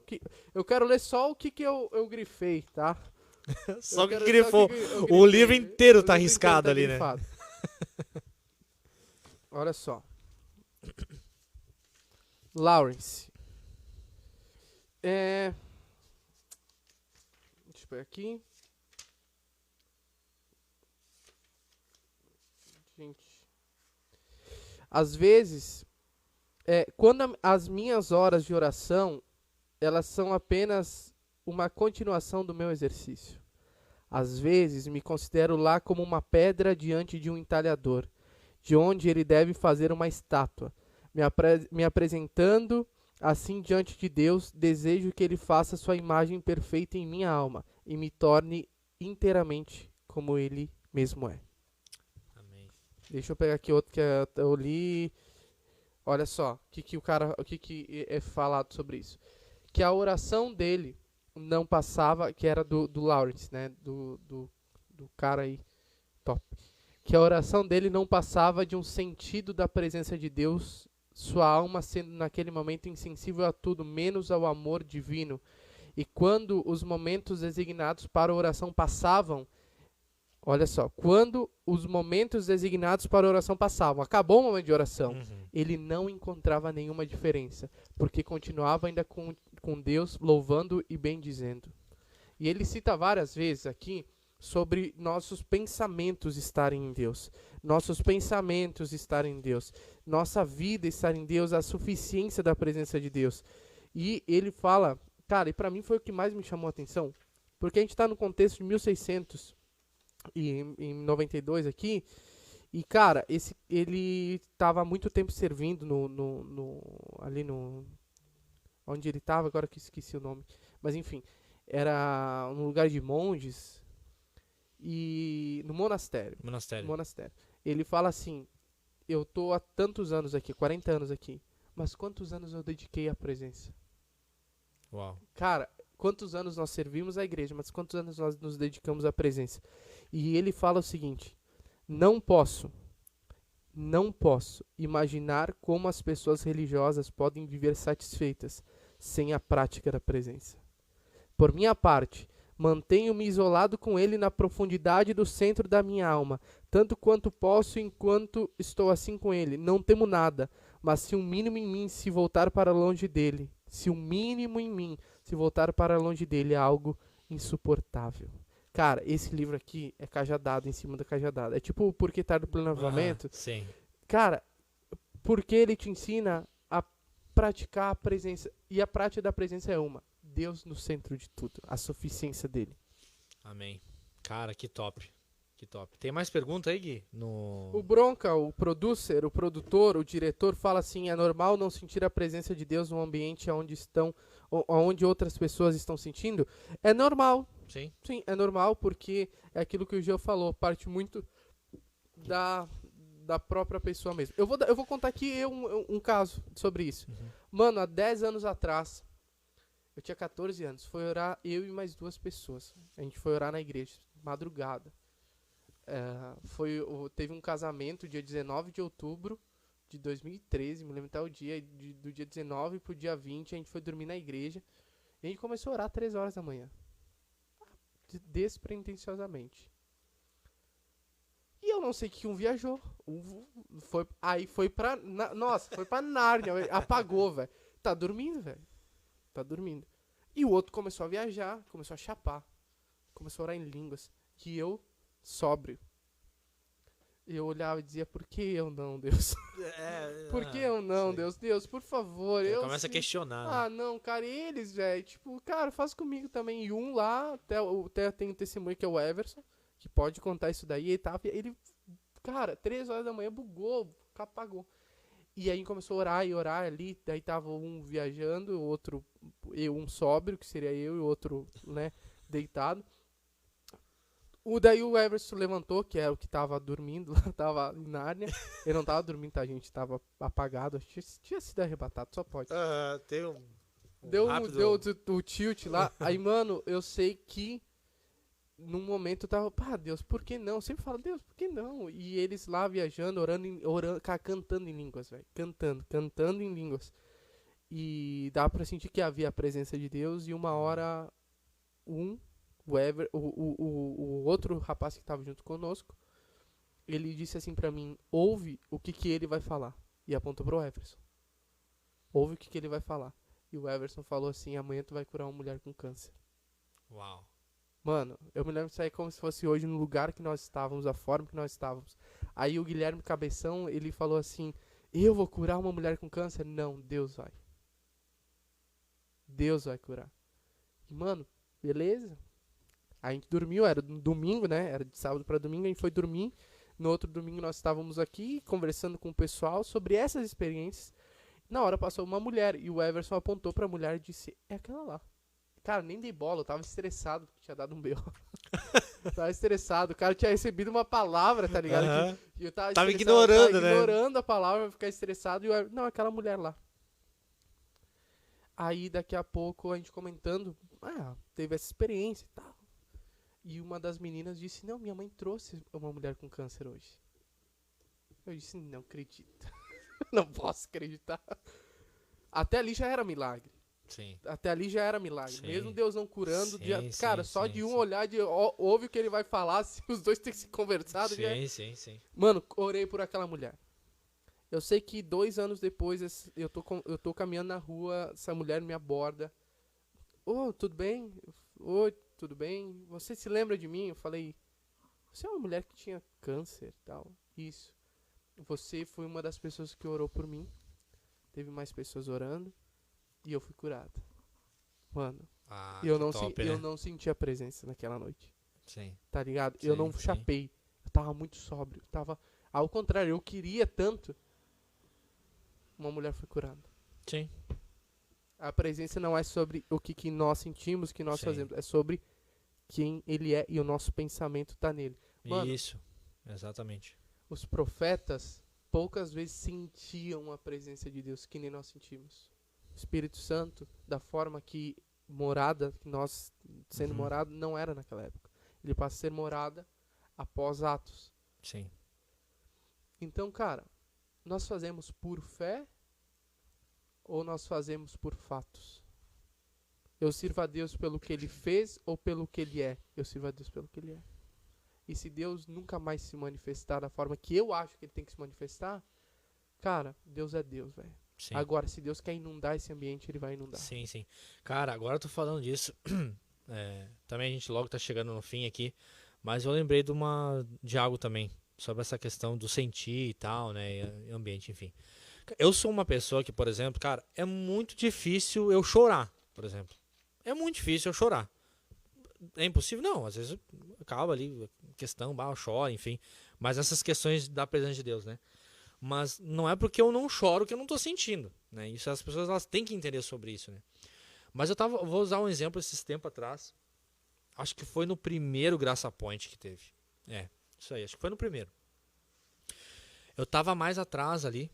[SPEAKER 2] o que eu grifei, tá?
[SPEAKER 1] Só o que grifou. O livro inteiro tá arriscado ali, né?
[SPEAKER 2] Olha só. Lawrence. Deixa eu ver aqui. Gente. Às vezes, quando as minhas horas de oração, elas são apenas uma continuação do meu exercício. Às vezes, me considero lá como uma pedra diante de um entalhador, de onde ele deve fazer uma estátua. Me apresentando assim diante de Deus, desejo que ele faça sua imagem perfeita em minha alma e me torne inteiramente como ele mesmo é.
[SPEAKER 1] Amém.
[SPEAKER 2] Deixa eu pegar aqui outro que eu li. Olha só, o que é falado sobre isso. Que a oração dele não passava, que era do Lawrence, né? Do cara aí, top. Que a oração dele não passava de um sentido da presença de Deus, sua alma sendo naquele momento insensível a tudo, menos ao amor divino. E quando os momentos designados para a oração passavam, olha só, quando os momentos designados para a oração passavam, acabou o momento de oração, ele não encontrava nenhuma diferença, porque continuava ainda com Deus, louvando e bendizendo. E ele cita várias vezes aqui sobre nossos pensamentos estarem em Deus, nossos pensamentos estarem em Deus, nossa vida estar em Deus, a suficiência da presença de Deus. E ele fala, cara, e para mim foi o que mais me chamou a atenção, porque a gente está no contexto de 1600 e em 92 aqui, e cara, ele estava há muito tempo servindo ali no onde ele estava, agora que esqueci o nome, mas enfim, era um lugar de monges e no monastério. Ele fala assim: eu tô há tantos anos aqui, 40 anos aqui, mas quantos anos eu dediquei à presença?
[SPEAKER 1] Uau.
[SPEAKER 2] Cara, quantos anos nós servimos a igreja, mas quantos anos nós nos dedicamos à presença? E ele fala o seguinte: não posso imaginar como as pessoas religiosas podem viver satisfeitas sem a prática da presença. Por minha parte, mantenho-me isolado com ele na profundidade do centro da minha alma, tanto quanto posso enquanto estou assim com ele. Não temo nada, mas se um mínimo em mim se voltar para longe dele, é algo insuportável. Cara, esse livro aqui é cajadada em cima da cajadada. É tipo o Porquê Tarde do Pleno Avivamento.
[SPEAKER 1] Sim.
[SPEAKER 2] Cara, porque ele te ensina a praticar a presença. E a prática da presença é uma: Deus no centro de tudo, a suficiência dele.
[SPEAKER 1] Amém. Cara, que top. Que top. Tem mais pergunta aí, Gui?
[SPEAKER 2] O Bronca, o producer, o produtor, o diretor, fala assim: é normal não sentir a presença de Deus num ambiente onde outras pessoas estão sentindo? É normal.
[SPEAKER 1] Sim.
[SPEAKER 2] Sim, é normal, porque é aquilo que o Gil falou, parte muito da própria pessoa mesmo. Eu vou contar aqui um caso sobre isso. Mano, há 10 anos atrás, eu tinha 14 anos, foi orar eu e mais 2 pessoas. A gente foi orar na igreja, madrugada. Teve um casamento dia 19 de outubro de 2013, me lembro até o dia, do dia 19 pro dia 20, a gente foi dormir na igreja. E a gente começou a orar 3 horas da manhã. Despretensiosamente. E eu não sei que um viajou. Foi pra Nárnia. Apagou, velho. Tá dormindo, velho. Tá dormindo. E o outro começou a viajar, começou a chapar. Começou a orar em línguas. Que eu, sóbrio, eu olhava e dizia: por que eu não, Deus? Por que eu não, Deus? Deus, por favor.
[SPEAKER 1] Começa a questionar. Né?
[SPEAKER 2] Ah, não, cara, eles, velho, tipo, cara, faz comigo também. E um lá, até tem um testemunho que é o Everson, que pode contar isso daí. Ele, cara, 3 horas da manhã bugou, apagou. E aí começou a orar ali. Daí tava um viajando, o outro, um sóbrio, que seria eu, e o outro, né, deitado. Daí o Everson levantou, que era o que tava dormindo lá, tava em Nárnia. Ele não tava dormindo, tá, gente? Tava apagado, tinha sido arrebatado, só pode.
[SPEAKER 1] Teve
[SPEAKER 2] deu o tilt lá. Aí, mano, eu sei que num momento eu tava, Deus, por que não? Eu sempre falo: Deus, por que não? E eles lá viajando, orando, cantando em línguas, velho. Cantando em línguas. E dá pra sentir que havia a presença de Deus. E uma hora, o outro rapaz que tava junto conosco, ele disse assim pra mim: ouve o que ele vai falar. E apontou pro Everson: ouve o que ele vai falar. E o Everson falou assim, amanhã tu vai curar uma mulher com câncer.
[SPEAKER 1] Uau.
[SPEAKER 2] Mano, eu me lembro disso aí como se fosse hoje no lugar que nós estávamos, a forma que nós estávamos. Aí o Guilherme Cabeção, ele falou assim, eu vou curar uma mulher com câncer? Não, Deus vai. Deus vai curar. E, mano, beleza. A gente dormiu, era no domingo, né? Era de sábado pra domingo, a gente foi dormir. No outro domingo nós estávamos aqui conversando com o pessoal sobre essas experiências. Na hora passou uma mulher e o Everson apontou pra mulher e disse, é aquela lá. Cara, nem dei bola, eu tava estressado porque tinha dado um B.O. Tava estressado, o cara tinha recebido uma palavra, tá ligado?
[SPEAKER 1] Aham.
[SPEAKER 2] Que eu tava
[SPEAKER 1] Tava
[SPEAKER 2] estressado,
[SPEAKER 1] ignorando,
[SPEAKER 2] tava
[SPEAKER 1] né?
[SPEAKER 2] ignorando a palavra, pra ficar estressado. E não, aquela mulher lá. Aí daqui a pouco a gente comentando, teve essa experiência e tal. E uma das meninas disse, não, minha mãe trouxe uma mulher com câncer hoje. Eu disse, não acredito. Não posso acreditar. Até ali já era milagre.
[SPEAKER 1] Sim.
[SPEAKER 2] Até ali já era milagre.
[SPEAKER 1] Sim.
[SPEAKER 2] Mesmo Deus não curando,
[SPEAKER 1] Sim,
[SPEAKER 2] cara,
[SPEAKER 1] sim,
[SPEAKER 2] só
[SPEAKER 1] sim,
[SPEAKER 2] de um
[SPEAKER 1] sim.
[SPEAKER 2] olhar, ouve o que ele vai falar, se os dois têm se conversado. Já é.
[SPEAKER 1] Sim.
[SPEAKER 2] Mano, orei por aquela mulher. Eu sei que 2 anos depois, eu tô caminhando na rua, essa mulher me aborda. Ô, tudo bem? Oi, tudo bem? Você se lembra de mim? Eu falei, você é uma mulher que tinha câncer e tal. Isso. Você foi uma das pessoas que orou por mim. Teve mais pessoas orando. E eu fui curado. Mano,
[SPEAKER 1] Ah,
[SPEAKER 2] eu
[SPEAKER 1] que top, né?
[SPEAKER 2] não senti a presença naquela noite.
[SPEAKER 1] Sim.
[SPEAKER 2] Tá ligado?
[SPEAKER 1] Sim,
[SPEAKER 2] Eu não
[SPEAKER 1] sim.
[SPEAKER 2] chapei. Eu tava muito sóbrio. Ao contrário, eu queria tanto. Uma mulher foi curada.
[SPEAKER 1] Sim.
[SPEAKER 2] A presença não é sobre o que nós sentimos, o que nós
[SPEAKER 1] Sim.
[SPEAKER 2] fazemos. É sobre quem ele é e o nosso pensamento tá nele. Mano,
[SPEAKER 1] Isso. Exatamente.
[SPEAKER 2] os profetas poucas vezes sentiam a presença de Deus, que nem nós sentimos. O Espírito Santo, da forma que nós sendo
[SPEAKER 1] Uhum.
[SPEAKER 2] morada, não era naquela época. Ele passa a ser morada após Atos.
[SPEAKER 1] Sim.
[SPEAKER 2] Então, cara, nós fazemos por fé ou nós fazemos por fatos? Eu sirvo a Deus pelo que ele fez ou pelo que ele é? Eu sirvo a Deus pelo que ele é. E se Deus nunca mais se manifestar da forma que eu acho que ele tem que se manifestar, cara, Deus é Deus, velho.
[SPEAKER 1] Sim.
[SPEAKER 2] Agora, se Deus quer inundar esse ambiente, ele vai inundar.
[SPEAKER 1] Sim. Cara, agora eu tô falando disso. Também a gente logo tá chegando no fim aqui. Mas eu lembrei de algo também. Sobre essa questão do sentir e tal, né? E ambiente, enfim. Eu sou uma pessoa que, por exemplo, cara, é muito difícil eu chorar, por exemplo. É muito difícil eu chorar. É impossível? Não, às vezes acaba ali, questão, eu choro, enfim. Mas essas questões da presença de Deus, né? Mas não é porque eu não choro que eu não tô sentindo, né? Isso as pessoas elas têm que entender sobre isso, né? Mas vou usar um exemplo esses tempos atrás. Acho que foi no primeiro Graça Point que teve. Isso aí, acho que foi no primeiro. Eu tava mais atrás ali.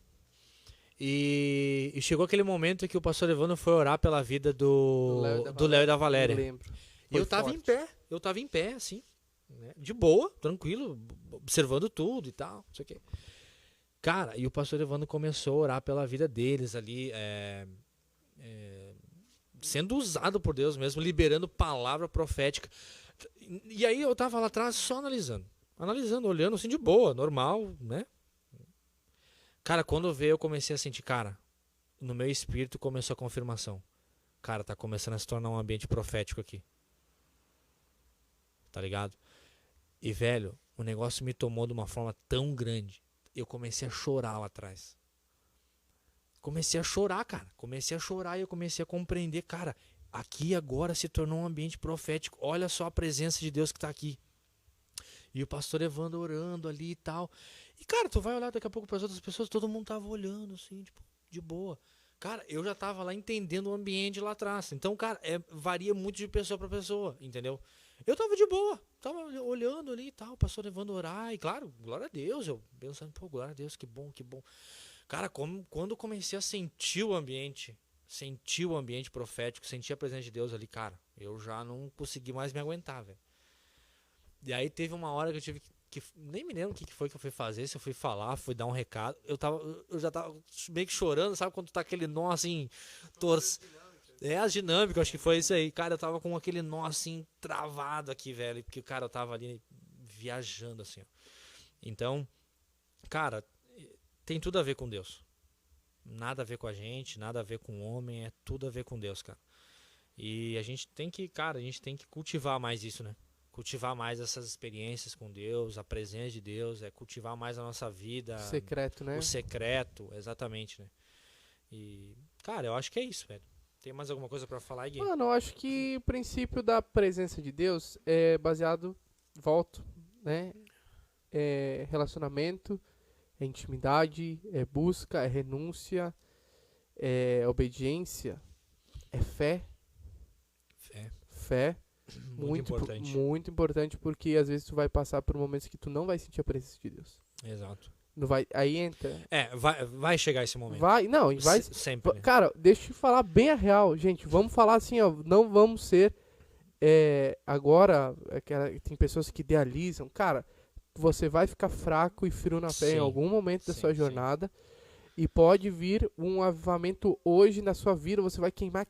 [SPEAKER 1] E chegou aquele momento em que o pastor Evandro foi orar pela vida do Léo e da Valéria.
[SPEAKER 2] Eu lembro.
[SPEAKER 1] E eu tava em pé, assim, né? De boa, tranquilo, observando tudo e tal, não sei o quê. Cara, e o pastor Evandro começou a orar pela vida deles ali, sendo usado por Deus mesmo, liberando palavra profética. E aí eu tava lá atrás só analisando, olhando assim de boa, normal, né? Cara, quando veio eu comecei a sentir, cara, no meu espírito começou a confirmação. Cara, tá começando a se tornar um ambiente profético aqui. Tá ligado? E, velho, o negócio me tomou de uma forma tão grande. Eu comecei a chorar lá atrás. Comecei a chorar, cara. Comecei a chorar e eu comecei a compreender, cara, aqui agora se tornou um ambiente profético. Olha só a presença de Deus que tá aqui. E o pastor Evandro orando ali e tal. E, cara, tu vai olhar daqui a pouco para as outras pessoas, todo mundo tava olhando assim, tipo, de boa. Cara, eu já tava lá entendendo o ambiente lá atrás. Então, cara, varia muito de pessoa para pessoa, entendeu? Eu tava de boa, tava olhando ali e tal, o pastor Evandro orar. E, claro, glória a Deus. Eu pensando, pô, glória a Deus, que bom, que bom. Cara, quando eu comecei a sentir o ambiente profético, sentir a presença de Deus ali, cara, eu já não consegui mais me aguentar, velho. E aí teve uma hora que eu tive que nem me lembro o que foi que eu fui fazer, se eu fui falar, fui dar um recado. Eu já tava meio que chorando, sabe? Quando tá aquele nó assim, as dinâmicas, acho que foi isso aí. Cara, eu tava com aquele nó assim, travado aqui, velho. Porque, cara, eu tava ali viajando, assim, ó. Então, cara, tem tudo a ver com Deus. nada a ver com a gente, nada a ver com o homem, é tudo a ver com Deus, cara. E a gente tem que, cara, a gente tem que cultivar mais isso, né? Cultivar mais essas experiências com Deus, a presença de Deus, cultivar mais a nossa vida,
[SPEAKER 2] Secreto, né?
[SPEAKER 1] o secreto, exatamente, né? E, cara, eu acho que é isso, velho. Tem mais alguma coisa pra falar, Gui?
[SPEAKER 2] Mano, eu acho que o princípio da presença de Deus é baseado, volto, né? É relacionamento, é intimidade, é busca, é renúncia, é obediência, é fé.
[SPEAKER 1] É,
[SPEAKER 2] Fé. Muito importante, porque às vezes tu vai passar por momentos que tu não vai sentir a presença de Deus.
[SPEAKER 1] exato.
[SPEAKER 2] Não vai, aí entra.
[SPEAKER 1] Vai chegar esse momento.
[SPEAKER 2] Vai.
[SPEAKER 1] Sempre, né?
[SPEAKER 2] Cara, deixa eu te falar bem a real, gente. Vamos falar assim, ó. Não vamos ser. Agora, tem pessoas que idealizam. Cara, você vai ficar fraco e frio na fé em algum momento da sua jornada. E pode vir um avivamento hoje na sua vida. Você vai queimar.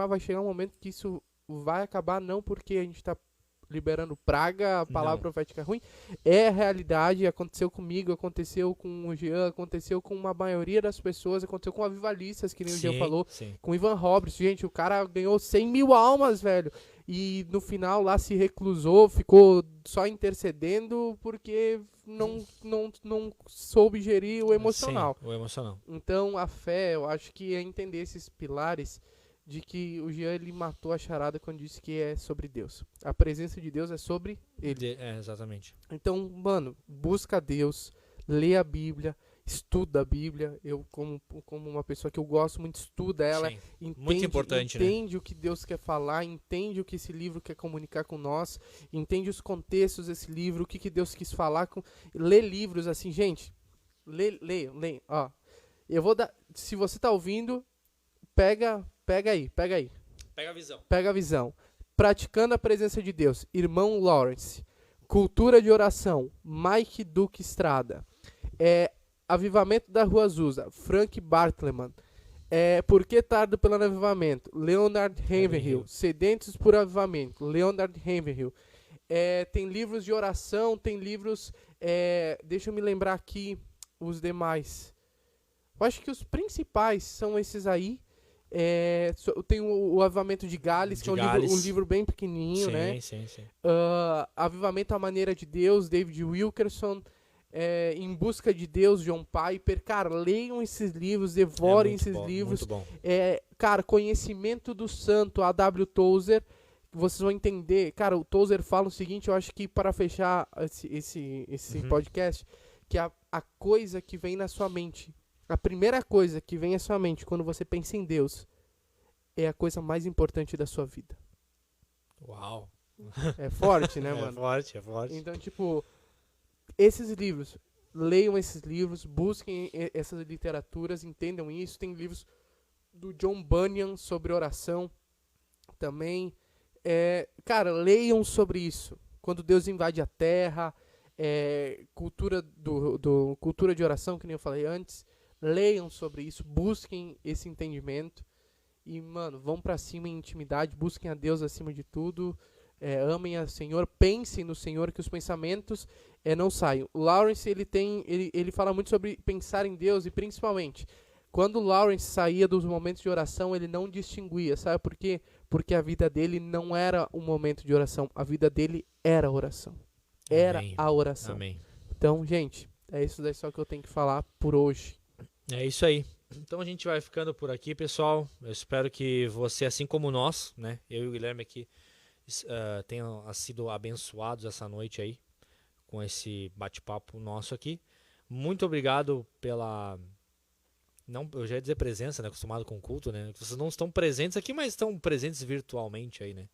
[SPEAKER 2] Vai chegar um momento que isso vai acabar, não porque a gente está liberando praga, a palavra profética é ruim. É a realidade, aconteceu comigo, aconteceu com o Jean, aconteceu com uma maioria das pessoas, aconteceu com avivalistas, que nem o Jean falou, com o Ivan Roberts. Gente, o cara ganhou 100 mil almas, velho. E no final lá se reclusou, ficou só intercedendo porque não soube gerir o emocional.
[SPEAKER 1] Sim, o emocional.
[SPEAKER 2] Então a fé, eu acho que é entender esses pilares de que o Jean ele matou a charada quando disse que é sobre Deus. A presença de Deus é sobre ele.
[SPEAKER 1] Exatamente.
[SPEAKER 2] Então, mano, busca Deus, lê a Bíblia, estuda a Bíblia. Eu, como uma pessoa que eu gosto muito, estuda ela,
[SPEAKER 1] muito importante,
[SPEAKER 2] entende o que Deus quer falar, entende o que esse livro quer comunicar com nós, entende os contextos desse livro, o que Deus quis falar. Lê livros assim, gente, lê, ó. Eu vou dar, se você tá ouvindo, pega aí. Pega a visão. Praticando a presença de Deus, Irmão Lawrence. Cultura de oração, Mike Duque Estrada. Avivamento da Rua Azusa, Frank Bartleman. Por que tardo pelo avivamento? Leonard Ravenhill. Sedentos por avivamento, Leonard Ravenhill. Tem livros de oração, tem livros... deixa eu me lembrar aqui os demais. Eu acho que os principais são esses aí. Tem o Avivamento de Gales, que é um livro bem pequenininho, né?
[SPEAKER 1] Sim.
[SPEAKER 2] Avivamento à Maneira de Deus, David Wilkerson. Em Busca de Deus, John Piper. Cara, leiam esses livros, devorem esses livros.
[SPEAKER 1] Muito bom.
[SPEAKER 2] Cara, Conhecimento do Santo, A.W. Tozer. Vocês vão entender. Cara, o Tozer fala o seguinte, eu acho que para fechar esse podcast, que a coisa que vem na sua mente, a primeira coisa que vem à sua mente quando você pensa em Deus é a coisa mais importante da sua vida.
[SPEAKER 1] Uau!
[SPEAKER 2] É forte, né, mano?
[SPEAKER 1] É forte.
[SPEAKER 2] Então, tipo, esses livros, leiam esses livros, busquem essas literaturas, entendam isso. Tem livros do John Bunyan sobre oração também. Cara, leiam sobre isso. Quando Deus invade a terra, cultura de oração, que nem eu falei antes. Leiam sobre isso, busquem esse entendimento e, mano, vão pra cima em intimidade, busquem a Deus acima de tudo, amem a Senhor, pensem no Senhor, que os pensamentos não saiam. O Lawrence, ele fala muito sobre pensar em Deus e, principalmente, quando o Lawrence saía dos momentos de oração, ele não distinguia, sabe por quê? Porque a vida dele não era um momento de oração, a vida dele era a oração. Era a oração.
[SPEAKER 1] Amém.
[SPEAKER 2] Então, gente, é isso daí só que eu tenho que falar por hoje.
[SPEAKER 1] É isso aí. Então a gente vai ficando por aqui, pessoal. Eu espero que você, assim como nós, né, eu e o Guilherme aqui, tenham sido abençoados essa noite aí, com esse bate-papo nosso aqui. Muito obrigado pela... Não, eu já ia dizer presença, né, acostumado com culto, né? Vocês não estão presentes aqui, mas estão presentes virtualmente aí, né?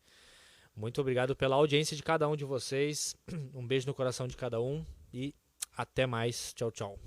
[SPEAKER 1] Muito obrigado pela audiência de cada um de vocês. Um beijo no coração de cada um e até mais. Tchau, tchau.